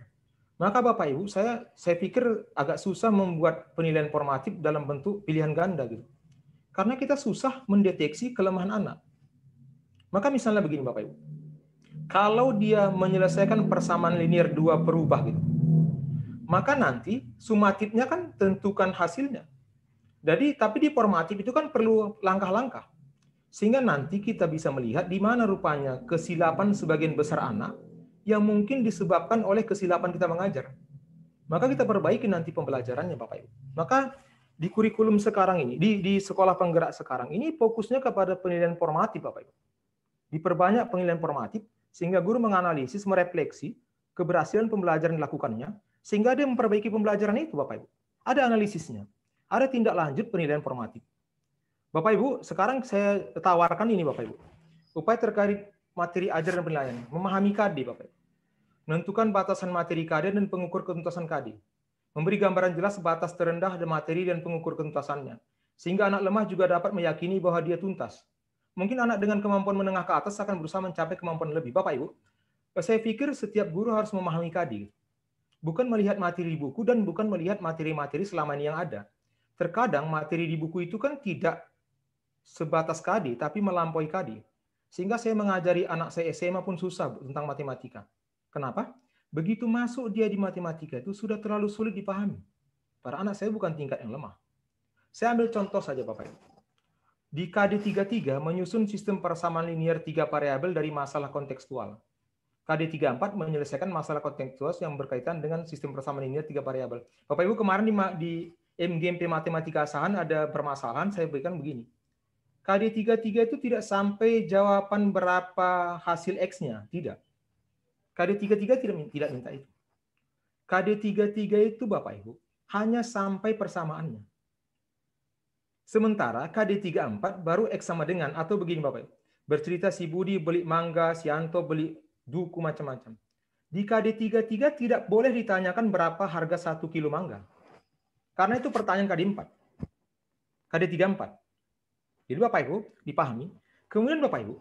Maka Bapak Ibu, saya pikir agak susah membuat penilaian formatif dalam bentuk pilihan ganda gitu. Karena kita susah mendeteksi kelemahan anak. Maka misalnya begini Bapak Ibu. Kalau dia menyelesaikan persamaan linear 2 berubah gitu. Maka nanti sumatifnya kan tentukan hasilnya. Jadi tapi di formatif itu kan perlu langkah-langkah. Sehingga nanti kita bisa melihat di mana rupanya kesilapan sebagian besar anak yang mungkin disebabkan oleh kesilapan kita mengajar. Maka kita perbaiki nanti pembelajarannya Bapak Ibu. Maka di kurikulum sekarang ini, di sekolah penggerak sekarang ini fokusnya kepada penilaian formatif Bapak Ibu. Diperbanyak penilaian formatif sehingga guru menganalisis, merefleksi keberhasilan pembelajaran yang dilakukannya sehingga dia memperbaiki pembelajaran itu Bapak Ibu. Ada analisisnya, ada tindak lanjut penilaian formatif. Bapak Ibu, sekarang saya tawarkan ini Bapak Ibu. Upaya terkait materi ajar dan penilaian, memahami KD Bapak Ibu. Menentukan batasan materi KD dan pengukur ketuntasan KD. Memberi gambaran jelas batas terendah dan materi dan pengukur ketuntasannya. Sehingga anak lemah juga dapat meyakini bahwa dia tuntas. Mungkin anak dengan kemampuan menengah ke atas akan berusaha mencapai kemampuan lebih. Bapak Ibu, saya pikir setiap guru harus memahami KD. Bukan melihat materi di buku dan bukan melihat materi-materi selama ini yang ada. Terkadang materi di buku itu kan tidak sebatas KD, tapi melampaui KD. Sehingga saya mengajari anak saya SMA pun susah tentang matematika. Kenapa? Begitu masuk dia di matematika itu sudah terlalu sulit dipahami. Para anak saya bukan tingkat yang lemah. Saya ambil contoh saja Bapak Ibu. Di KD 33 menyusun sistem persamaan linear 3 variabel dari masalah kontekstual. KD 34 menyelesaikan masalah kontekstual yang berkaitan dengan sistem persamaan linear 3 variabel. Bapak Ibu kemarin di MGMP Matematika Asahan ada permasalahan, saya berikan begini. KD 33 itu tidak sampai jawaban berapa hasil X-nya, tidak. KD 33 tidak minta itu. KD 33 itu Bapak Ibu, hanya sampai persamaannya. Sementara KD 34 baru X sama dengan, atau begini Bapak Ibu. Bercerita si Budi beli mangga, si Anto beli duku macam-macam. Di KD 33 tidak boleh ditanyakan berapa harga 1 kilo mangga. Karena itu pertanyaan KD 4. KD 34. Jadi Bapak Ibu, dipahami. Kemudian Bapak Ibu,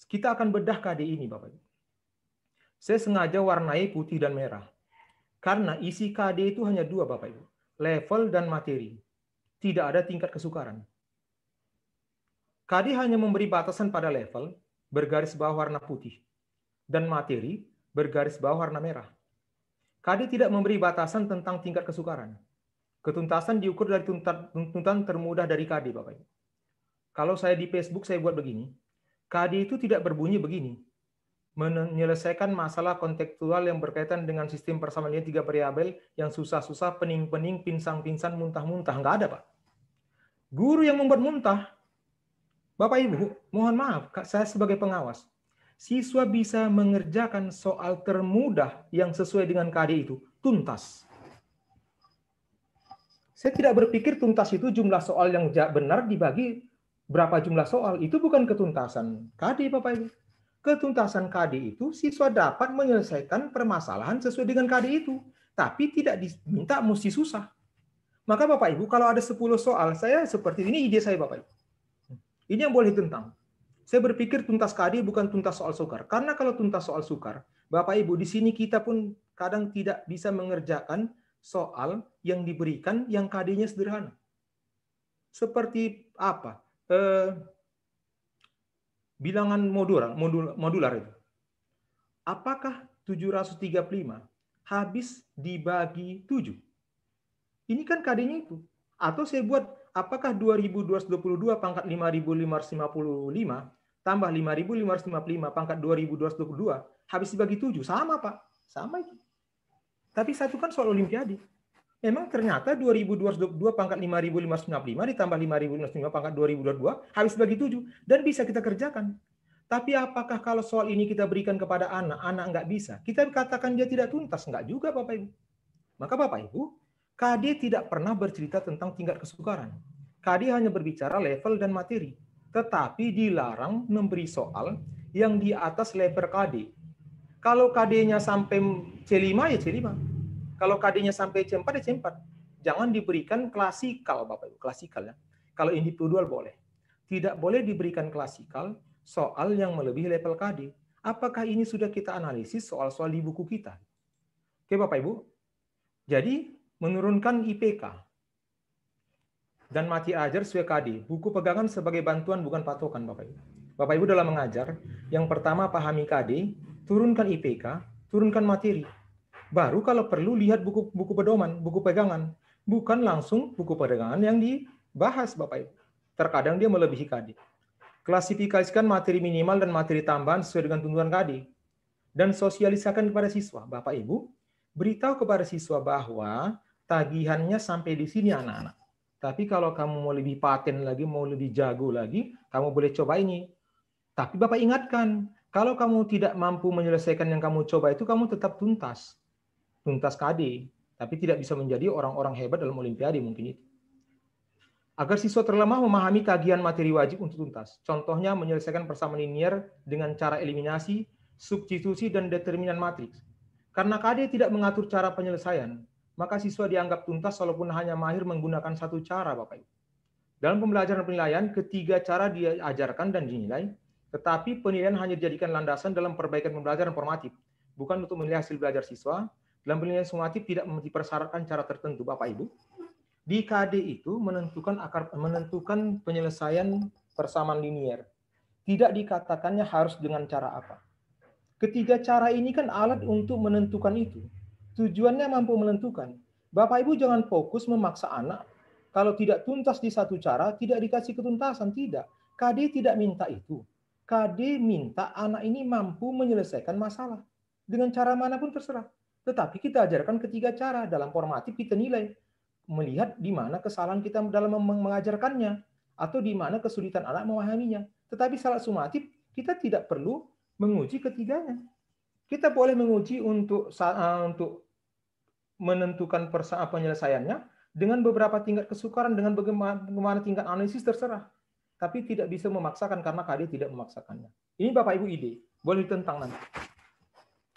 kita akan bedah KD ini Bapak Ibu. Saya sengaja warnai putih dan merah. Karena isi KD itu hanya 2 Bapak Ibu. Level dan materi. Tidak ada tingkat kesukaran. KD hanya memberi batasan pada level, bergaris bawah warna putih. Dan materi, bergaris bawah warna merah. KD tidak memberi batasan tentang tingkat kesukaran. Ketuntasan diukur dari tuntutan termudah dari KD, Bapak Ibu. Kalau saya di Facebook, saya buat begini. KD itu tidak berbunyi begini. Menyelesaikan masalah kontekstual yang berkaitan dengan sistem persamaan 3 variabel yang susah-susah, pening-pening, pinsang-pinsan, muntah-muntah. Nggak ada, Pak. Guru yang membuat muntah. Bapak Ibu, mohon maaf, saya sebagai pengawas. Siswa bisa mengerjakan soal termudah yang sesuai dengan KD itu tuntas. Saya tidak berpikir tuntas itu jumlah soal yang benar dibagi berapa jumlah soal. Itu bukan ketuntasan KD, Bapak Ibu. Ketuntasan KD itu siswa dapat menyelesaikan permasalahan sesuai dengan KD itu. Tapi tidak diminta mesti susah. Maka Bapak Ibu, kalau ada 10 soal, saya seperti ini ide saya Bapak Ibu. Ini yang boleh ditentang. Saya berpikir tuntas KD bukan tuntas soal sukar. Karena kalau tuntas soal sukar, Bapak Ibu, di sini kita pun kadang tidak bisa mengerjakan soal yang diberikan yang KD-nya sederhana. Seperti apa? Bilangan modular itu. Apakah 735 habis dibagi 7? Ini kan KD-nya itu. Atau saya buat apakah 2222 pangkat 5555 tambah 5555 pangkat 2222 habis dibagi 7? Sama, Pak. Sama itu. Tapi satu kan soal olimpiade. Memang ternyata 2222 pangkat 5555 ditambah 5555 pangkat 2022 habis bagi 7 dan bisa kita kerjakan. Tapi apakah kalau soal ini kita berikan kepada anak nggak bisa? Kita katakan dia tidak tuntas, nggak juga Bapak Ibu. Maka Bapak Ibu, KD tidak pernah bercerita tentang tingkat kesukaran. KD hanya berbicara level dan materi, tetapi dilarang memberi soal yang di atas level KD. Kalau KD-nya sampai C5 ya C5. Kalau KD-nya sampai C4 ya C4. Jangan diberikan klasikal Bapak Ibu, klasikal ya. Kalau individual boleh. Tidak boleh diberikan klasikal soal yang melebihi level KD. Apakah ini sudah kita analisis soal-soal di buku kita? Oke Bapak Ibu. Jadi menurunkan IPK dan mati ajar sesuai KD. Buku pegangan sebagai bantuan bukan patokan Bapak Ibu. Bapak Ibu dalam mengajar, yang pertama pahami KD, turunkan IPK, turunkan materi. Baru kalau perlu lihat buku pedoman, buku pegangan. Bukan langsung buku pegangan yang dibahas Bapak Ibu. Terkadang dia melebihi KD. Klasifikasikan materi minimal dan materi tambahan sesuai dengan tuntutan KD. Dan sosialisasikan kepada siswa. Bapak Ibu, beritahu kepada siswa bahwa tagihannya sampai di sini anak-anak. Tapi kalau kamu mau lebih paten lagi, mau lebih jago lagi, kamu boleh coba ini. Tapi Bapak ingatkan, kalau kamu tidak mampu menyelesaikan yang kamu coba itu, kamu tetap tuntas. Tuntas KD, tapi tidak bisa menjadi orang-orang hebat dalam olimpiade mungkin itu. Agar siswa terlemah memahami tagihan materi wajib untuk tuntas. Contohnya menyelesaikan persamaan linear dengan cara eliminasi, substitusi, dan determinan matriks. Karena KD tidak mengatur cara penyelesaian, maka siswa dianggap tuntas walaupun hanya mahir menggunakan satu cara, Bapak Ibu. Dalam pembelajaran penilaian, ketiga cara diajarkan dan dinilai, tetapi penilaian hanya dijadikan landasan dalam perbaikan pembelajaran formatif, bukan untuk menilai hasil belajar siswa. Dalam penilaian sumatif tidak dipersyaratkan cara tertentu, Bapak Ibu. Di KD itu menentukan penyelesaian persamaan linear. Tidak dikatakannya harus dengan cara apa. Ketiga cara ini kan alat untuk menentukan itu. Tujuannya mampu menentukan. Bapak Ibu jangan fokus memaksa anak. Kalau tidak tuntas di satu cara, tidak dikasih ketuntasan. Tidak. KD tidak minta itu. KD minta anak ini mampu menyelesaikan masalah. Dengan cara manapun terserah. Tetapi kita ajarkan ketiga cara. Dalam formatif kita nilai. Melihat di mana kesalahan kita dalam mengajarkannya. Atau di mana kesulitan anak memahaminya. Tetapi salah sumatif, kita tidak perlu menguji ketiganya. Kita boleh menguji untuk menentukan penyelesaiannya dengan beberapa tingkat kesukaran, dengan bagaimana tingkat analisis terserah. Tapi tidak bisa memaksakan karena KD tidak memaksakannya. Ini Bapak Ibu ide, boleh ditentang nanti.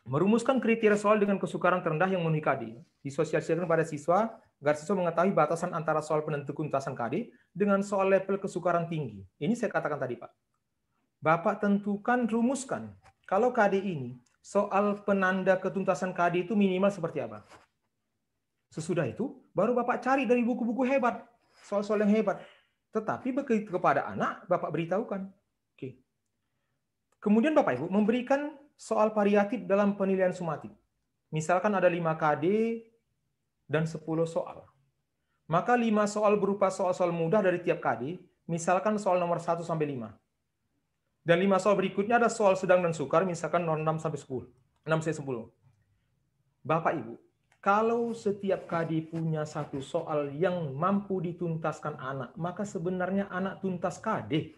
Merumuskan kriteria soal dengan kesukaran terendah yang memenuhi KD. Disosialisasikan pada siswa agar siswa mengetahui batasan antara soal penentu tuntasan KD dengan soal level kesukaran tinggi. Ini saya katakan tadi, Pak. Bapak tentukan, rumuskan. Kalau KD ini, soal penanda ketuntasan KD itu minimal seperti apa? Sesudah itu, baru Bapak cari dari buku-buku hebat, soal-soal yang hebat. Tetapi begitu kepada anak, Bapak beritahukan. Oke. Kemudian Bapak Ibu memberikan soal variatif dalam penilaian sumatif. Misalkan ada 5 KD dan 10 soal. Maka 5 soal berupa soal-soal mudah dari tiap KD, misalkan soal nomor 1 sampai 5. Dan 5 soal berikutnya ada soal sedang dan sukar, misalkan nomor 6 sampai 10. 6 sampai 10. Bapak Ibu, kalau setiap KD punya satu soal yang mampu dituntaskan anak, maka sebenarnya anak tuntas KD.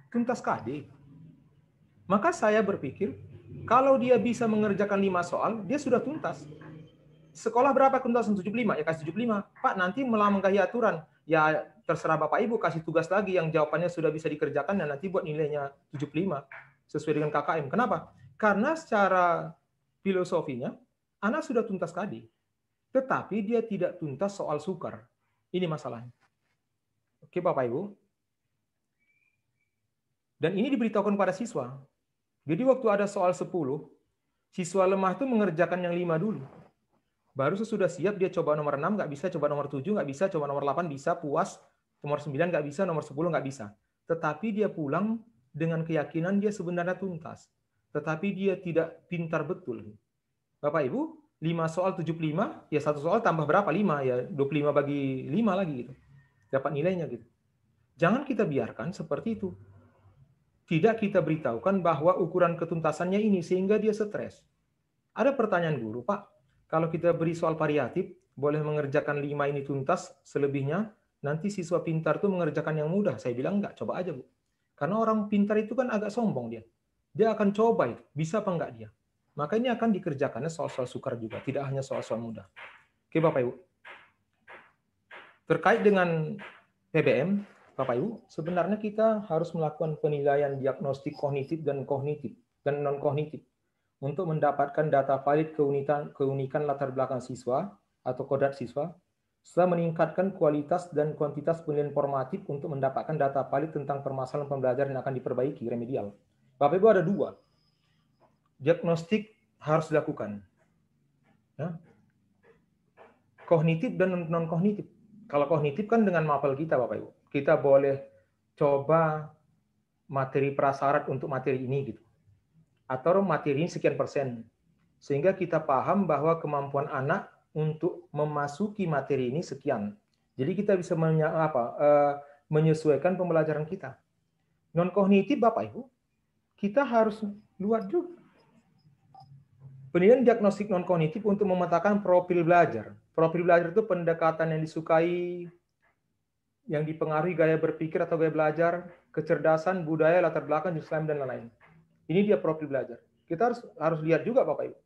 Tuntas KD. Maka saya berpikir, kalau dia bisa mengerjakan 5 soal, dia sudah tuntas. Sekolah berapa tuntasan? 75? Ya kasih 75. Pak, nanti melangkahi aturan. Ya terserah Bapak Ibu, kasih tugas lagi yang jawabannya sudah bisa dikerjakan, dan nanti buat nilainya 75. Sesuai dengan KKM. Kenapa? Karena secara filosofinya, anak sudah tuntas KD. Tetapi dia tidak tuntas soal sukar. Ini masalahnya. Oke Bapak Ibu. Dan ini diberitahukan pada siswa. Jadi waktu ada soal 10, siswa lemah itu mengerjakan yang 5 dulu. Baru sesudah siap dia coba nomor 6, nggak bisa, coba nomor 7, nggak bisa, coba nomor 8, bisa, puas. Nomor 9 nggak bisa, nomor 10 nggak bisa. Tetapi dia pulang dengan keyakinan dia sebenarnya tuntas. Tetapi dia tidak pintar betul. Bapak Ibu, 5 soal 75, ya satu soal tambah berapa? 5, ya 25 bagi 5 lagi gitu. Dapat nilainya gitu. Jangan kita biarkan seperti itu. Tidak kita beritahukan bahwa ukuran ketuntasannya ini sehingga dia stres. Ada pertanyaan guru, Pak, kalau kita beri soal variatif, boleh mengerjakan 5 ini tuntas, selebihnya nanti siswa pintar itu mengerjakan yang mudah. Saya bilang enggak, coba aja Bu. Karena orang pintar itu kan agak sombong dia. Dia akan coba itu, bisa apa enggak dia. Maka ini akan dikerjakannya soal-soal sukar juga, tidak hanya soal-soal mudah. Oke Bapak Ibu. Terkait dengan PBM, Bapak Ibu, sebenarnya kita harus melakukan penilaian diagnostik kognitif dan non-kognitif untuk mendapatkan data valid keunikan latar belakang siswa atau kodrat siswa, serta meningkatkan kualitas dan kuantitas penilaian formatif untuk mendapatkan data valid tentang permasalahan pembelajaran yang akan diperbaiki, remedial. Bapak Ibu ada 2. Diagnostik harus dilakukan. Ya. Kognitif dan non-kognitif. Kalau kognitif kan dengan mapel kita, Bapak Ibu. Kita boleh coba materi prasyarat untuk materi ini gitu. Atau materi ini sekian persen. Sehingga kita paham bahwa kemampuan anak untuk memasuki materi ini sekian. Jadi kita bisa menyesuaikan pembelajaran kita. Non-kognitif Bapak Ibu, kita harus luar juga. Penilaian diagnostik non-kognitif untuk memetakan profil belajar. Profil belajar itu pendekatan yang disukai, yang dipengaruhi gaya berpikir atau gaya belajar, kecerdasan, budaya, latar belakang, Islam, dan lain-lain. Ini dia profil belajar. Kita harus lihat juga Bapak Ibu.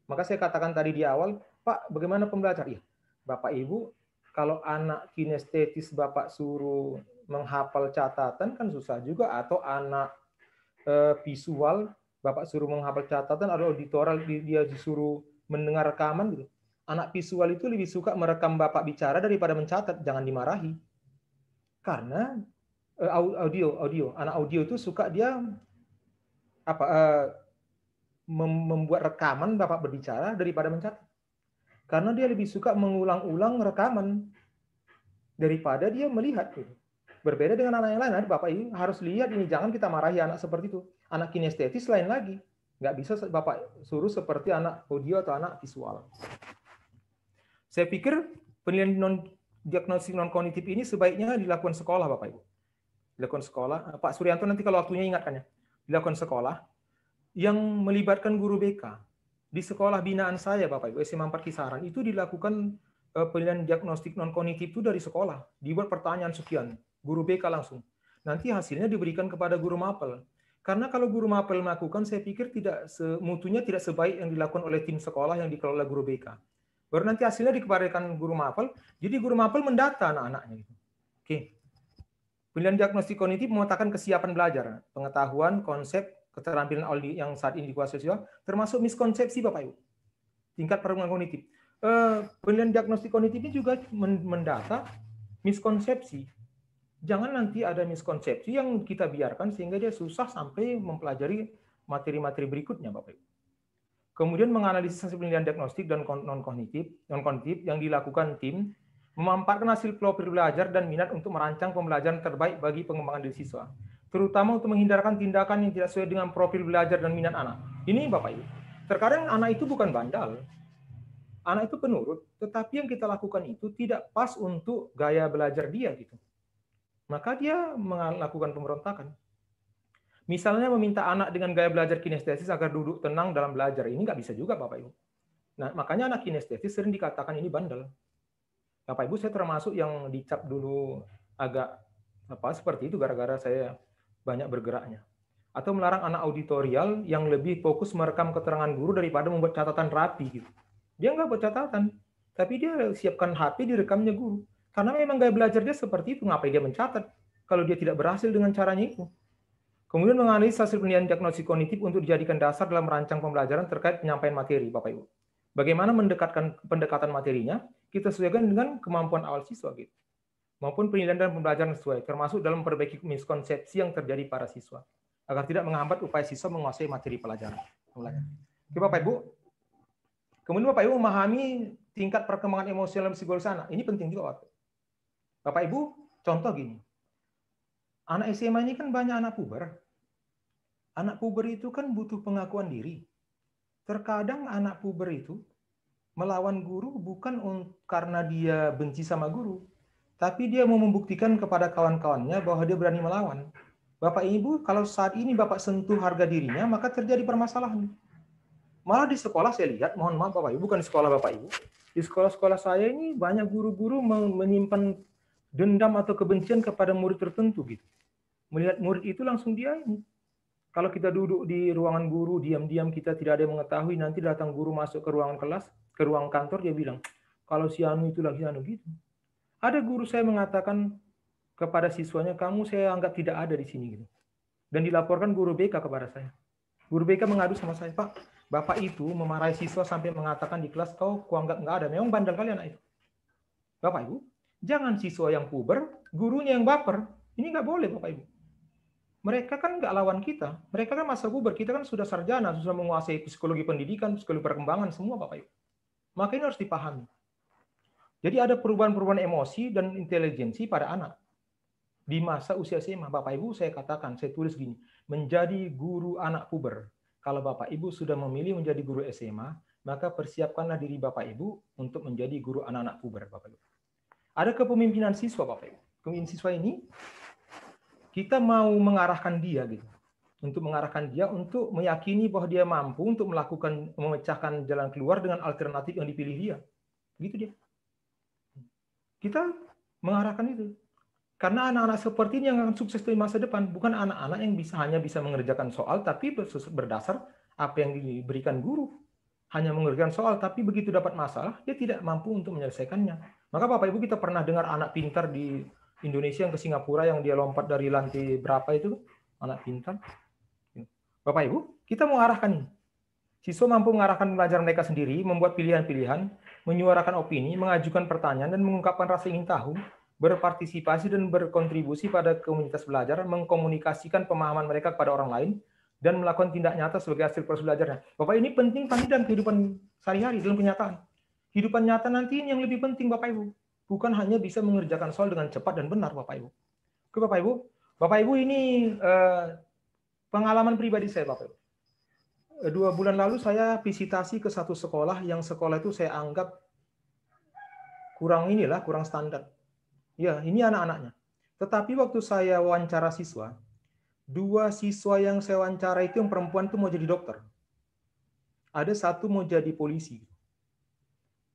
Maka saya katakan tadi di awal, Pak, bagaimana pembelajar? Iya, Bapak Ibu, kalau anak kinestetis Bapak suruh menghafal catatan kan susah juga, atau anak visual Bapak suruh menghafal catatan, atau auditoral dia disuruh mendengar rekaman gitu. Anak visual itu lebih suka merekam Bapak bicara daripada mencatat, jangan dimarahi. Karena audio, anak audio itu suka dia membuat rekaman Bapak berbicara daripada mencatat. Karena dia lebih suka mengulang-ulang rekaman daripada dia melihat. Berbeda dengan anak yang lain. Bapak ini harus lihat ini, jangan kita marahi anak seperti itu. Anak kinestetis lain lagi. Nggak bisa Bapak suruh seperti anak audio atau anak visual. Saya pikir penilaian diagnostik non-kognitif ini sebaiknya dilakukan sekolah, Bapak Ibu. Dilakukan sekolah. Pak Suryanto nanti kalau waktunya ingatkannya. Dilakukan sekolah yang melibatkan guru BK. Di sekolah binaan saya, Bapak Ibu, SMA 4 Kisaran, itu dilakukan penilaian diagnostik non-kognitif itu dari sekolah. Dibuat pertanyaan sekian, guru BK langsung. Nanti hasilnya diberikan kepada guru mapel. Karena kalau guru mapel melakukan, saya pikir mutunya tidak sebaik yang dilakukan oleh tim sekolah yang dikelola guru BK. Baru nanti hasilnya dikeluarkan guru mapel, jadi guru mapel mendata anak-anaknya. Oke. Pilihan diagnostik kognitif memetakan kesiapan belajar, pengetahuan, konsep, keterampilan yang saat ini dikuasai siswa, termasuk miskonsepsi Bapak Ibu. Tingkat perkembangan kognitif. Penilaian diagnostik kognitif ini juga mendata miskonsepsi. Jangan nanti ada miskonsepsi yang kita biarkan sehingga dia susah sampai mempelajari materi-materi berikutnya, Bapak Ibu. Kemudian menganalisis hasil penilaian diagnostik dan non-kognitif yang dilakukan tim, memaparkan hasil profil belajar dan minat untuk merancang pembelajaran terbaik bagi pengembangan diri siswa, terutama untuk menghindarkan tindakan yang tidak sesuai dengan profil belajar dan minat anak. Ini Bapak Ibu, terkadang anak itu bukan bandal, anak itu penurut, tetapi yang kita lakukan itu tidak pas untuk gaya belajar dia gitu. Maka dia melakukan pemberontakan. Misalnya meminta anak dengan gaya belajar kinestesis agar duduk tenang dalam belajar, ini nggak bisa juga Bapak Ibu. Nah, makanya anak kinestesis sering dikatakan ini bandel. Bapak Ibu, saya termasuk yang dicap dulu agak seperti itu gara-gara saya banyak bergeraknya. Atau melarang anak auditorial yang lebih fokus merekam keterangan guru daripada membuat catatan rapi gitu. Dia nggak buat catatan, tapi dia siapkan HP direkamnya guru. Karena memang gaya belajar dia seperti itu, ngapain dia mencatat kalau dia tidak berhasil dengan caranya itu. Kemudian menganalisis hasil penilaian diagnosis kognitif untuk dijadikan dasar dalam merancang pembelajaran terkait penyampaian materi, Bapak Ibu. Bagaimana pendekatan materinya, kita sesuaikan dengan kemampuan awal siswa gitu. Maupun penilaian dan pembelajaran sesuai, termasuk dalam memperbaiki miskonsepsi yang terjadi para siswa, agar tidak menghambat upaya siswa menguasai materi pelajaran. Oke, Bapak Ibu. Kemudian Bapak Ibu memahami tingkat perkembangan emosional dan psikologis anak. Ini penting juga, Bapak Ibu. Contoh gini, anak SMA ini kan banyak anak puber. Anak puber itu kan butuh pengakuan diri. Terkadang anak puber itu melawan guru bukan karena dia benci sama guru, tapi dia mau membuktikan kepada kawan-kawannya bahwa dia berani melawan. Bapak Ibu, kalau saat ini Bapak sentuh harga dirinya, maka terjadi permasalahan. Malah di sekolah saya lihat, mohon maaf Bapak Ibu, bukan di sekolah Bapak Ibu, di sekolah-sekolah saya ini banyak guru-guru menyimpan dendam atau kebencian kepada murid tertentu gitu. Melihat murid itu langsung dia ini. Kalau kita duduk di ruangan guru, diam-diam kita tidak ada yang mengetahui, nanti datang guru masuk ke ruangan kelas, ke ruang kantor, dia bilang, kalau si Anu itu lagi Anu gitu. Ada guru saya mengatakan kepada siswanya, kamu saya anggap tidak ada di sini gitu. Dan dilaporkan guru BK kepada saya. Guru BK mengadu sama saya, Pak, Bapak itu memarahi siswa sampai mengatakan di kelas, kau kuanggap nggak ada. Memang bandel kali anak itu. Bapak Ibu, jangan siswa yang puber, gurunya yang baper. Ini nggak boleh, Bapak Ibu. Mereka kan nggak lawan kita. Mereka kan masa puber. Kita kan sudah sarjana, sudah menguasai psikologi pendidikan, psikologi perkembangan, semua, Bapak Ibu. Maka ini harus dipahami. Jadi ada perubahan-perubahan emosi dan intelijensi pada anak. Di masa usia SMA, Bapak Ibu, saya katakan, saya tulis gini, menjadi guru anak puber. Kalau Bapak Ibu sudah memilih menjadi guru SMA, maka persiapkanlah diri Bapak Ibu untuk menjadi guru anak-anak puber, Bapak Ibu. Ada kepemimpinan siswa, Bapak Ibu. Kepemimpinan siswa ini, kita mau mengarahkan dia gitu. Untuk mengarahkan dia untuk meyakini bahwa dia mampu untuk memecahkan jalan keluar dengan alternatif yang dipilih dia. Gitu dia. Kita mengarahkan itu. Karena anak-anak seperti ini yang akan sukses di masa depan, bukan anak-anak yang hanya bisa mengerjakan soal tapi berdasar apa yang diberikan guru. Hanya mengerjakan soal tapi begitu dapat masalah dia tidak mampu untuk menyelesaikannya. Maka Bapak Ibu, kita pernah dengar anak pintar di Indonesia yang ke Singapura yang dia lompat dari lantai berapa itu, anak pintar. Bapak Ibu, kita mau arahkan ini. Siswa mampu mengarahkan pelajaran mereka sendiri, membuat pilihan-pilihan, menyuarakan opini, mengajukan pertanyaan dan mengungkapkan rasa ingin tahu, berpartisipasi dan berkontribusi pada komunitas belajar, mengkomunikasikan pemahaman mereka kepada orang lain, dan melakukan tindak nyata sebagai hasil proses belajarnya. Bapak, ini penting dalam kehidupan sehari-hari, dalam kenyataan. Kehidupan nyata nanti ini yang lebih penting, Bapak Ibu. Bukan hanya bisa mengerjakan soal dengan cepat dan benar, Bapak Ibu. Oke, Bapak Ibu ini pengalaman pribadi saya, Bapak Ibu. 2 bulan lalu saya visitasi ke satu sekolah, yang sekolah itu saya anggap kurang standar. Ya, ini anak-anaknya. Tetapi waktu saya wawancara siswa, 2 siswa yang saya wawancara itu yang perempuan itu mau jadi dokter. Ada satu mau jadi polisi.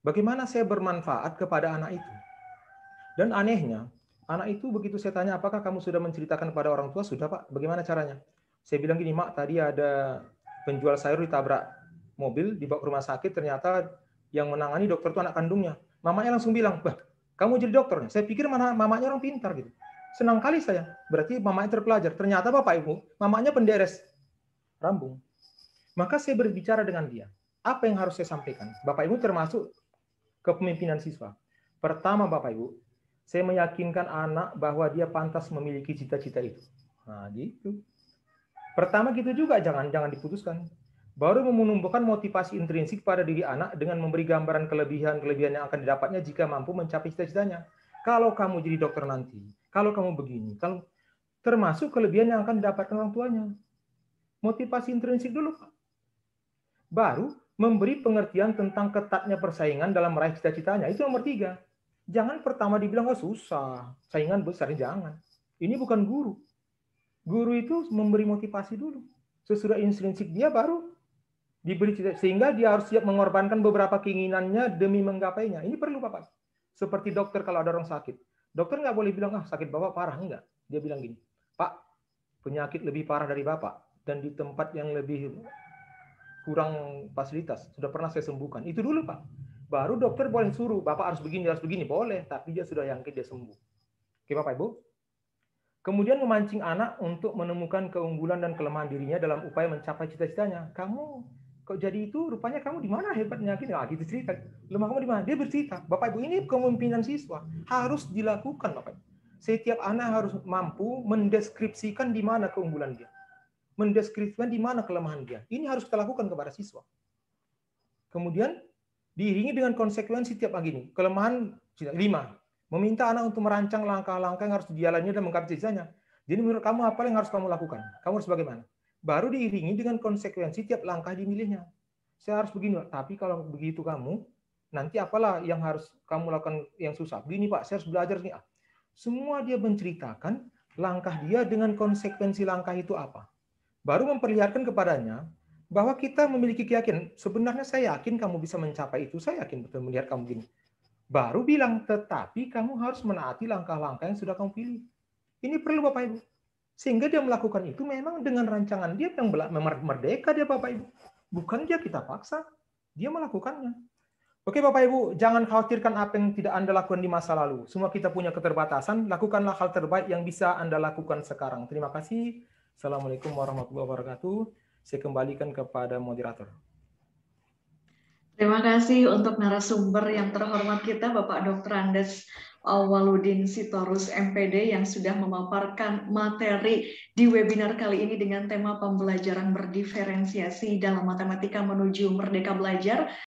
Bagaimana saya bermanfaat kepada anak itu? Dan anehnya, anak itu begitu saya tanya, apakah kamu sudah menceritakan kepada orang tua? Sudah, Pak. Bagaimana caranya? Saya bilang gini, Mak, tadi ada penjual sayur ditabrak mobil, dibawa ke rumah sakit, ternyata yang menangani dokter itu anak kandungnya. Mamanya langsung bilang, bah, kamu jadi dokternya. Saya pikir mamanya orang pintar gitu. Senang kali saya, berarti mamanya terpelajar. Ternyata Bapak Ibu, mamanya penderes rambung. Maka saya berbicara dengan dia. Apa yang harus saya sampaikan? Bapak Ibu termasuk kepemimpinan siswa. Pertama Bapak Ibu, saya meyakinkan anak bahwa dia pantas memiliki cita-cita itu. Nah, gitu. Pertama gitu juga, jangan diputuskan. Baru menumbuhkan motivasi intrinsik pada diri anak dengan memberi gambaran kelebihan-kelebihan yang akan didapatnya jika mampu mencapai cita-citanya. Kalau kamu jadi dokter nanti, kalau kamu begini, kalau termasuk kelebihan yang akan didapatkan orang tuanya. Motivasi intrinsik dulu, Pak. Baru memberi pengertian tentang ketatnya persaingan dalam meraih cita-citanya. Itu nomor 3. Jangan pertama dibilang, oh susah, saingan besar, jangan. Ini bukan guru. Guru itu memberi motivasi dulu. Sesudah intrinsik dia baru diberi cita, sehingga dia harus siap mengorbankan beberapa keinginannya demi menggapainya. Ini perlu Bapak. Seperti dokter kalau ada orang sakit. Dokter nggak boleh bilang, sakit Bapak parah. Enggak. Dia bilang gini, Pak, penyakit lebih parah dari Bapak dan di tempat yang lebih kurang fasilitas. Sudah pernah saya sembuhkan. Itu dulu Pak. Baru dokter boleh suruh, Bapak harus begini, boleh. Tapi dia sudah yakin dia sembuh. Oke Bapak Ibu. Kemudian memancing anak untuk menemukan keunggulan dan kelemahan dirinya dalam upaya mencapai cita-citanya. Kamu kok jadi itu, rupanya kamu di mana hebatnya? Gitu cerita. Lemah kamu di mana? Dia bercerita. Bapak Ibu, ini kepemimpinan siswa. Harus dilakukan Bapak Ibu. Setiap anak harus mampu mendeskripsikan di mana keunggulan dia. Mendeskripsikan di mana kelemahan dia. Ini harus kita lakukan kepada siswa. Kemudian diiringi dengan konsekuensi tiap begini. Kelemahan 5. Meminta anak untuk merancang langkah-langkah yang harus dijalani dan menggapai cita-citanya. Jadi menurut kamu apa yang harus kamu lakukan? Kamu harus bagaimana? Baru diiringi dengan konsekuensi tiap langkah dimilihnya. Saya harus begini, tapi kalau begitu kamu, nanti apalah yang harus kamu lakukan yang susah? Begini Pak, saya harus belajar nih. Semua dia menceritakan langkah dia dengan konsekuensi langkah itu apa. Baru memperlihatkan kepadanya bahwa kita memiliki keyakinan. Sebenarnya saya yakin kamu bisa mencapai itu. Saya yakin betul melihat kamu begini. Baru bilang, tetapi kamu harus menaati langkah-langkah yang sudah kamu pilih. Ini perlu Bapak Ibu. Sehingga dia melakukan itu memang dengan rancangan dia yang merdeka dia Bapak Ibu. Bukan dia kita paksa. Dia melakukannya. Oke Bapak Ibu, jangan khawatirkan apa yang tidak Anda lakukan di masa lalu. Semua kita punya keterbatasan. Lakukanlah hal terbaik yang bisa Anda lakukan sekarang. Terima kasih. Assalamualaikum warahmatullahi wabarakatuh. Saya kembalikan kepada moderator. Terima kasih untuk narasumber yang terhormat kita, Bapak Dr. Andes Awwaluddin Sitorus, MPD, yang sudah memaparkan materi di webinar kali ini dengan tema pembelajaran berdiferensiasi dalam matematika menuju merdeka belajar.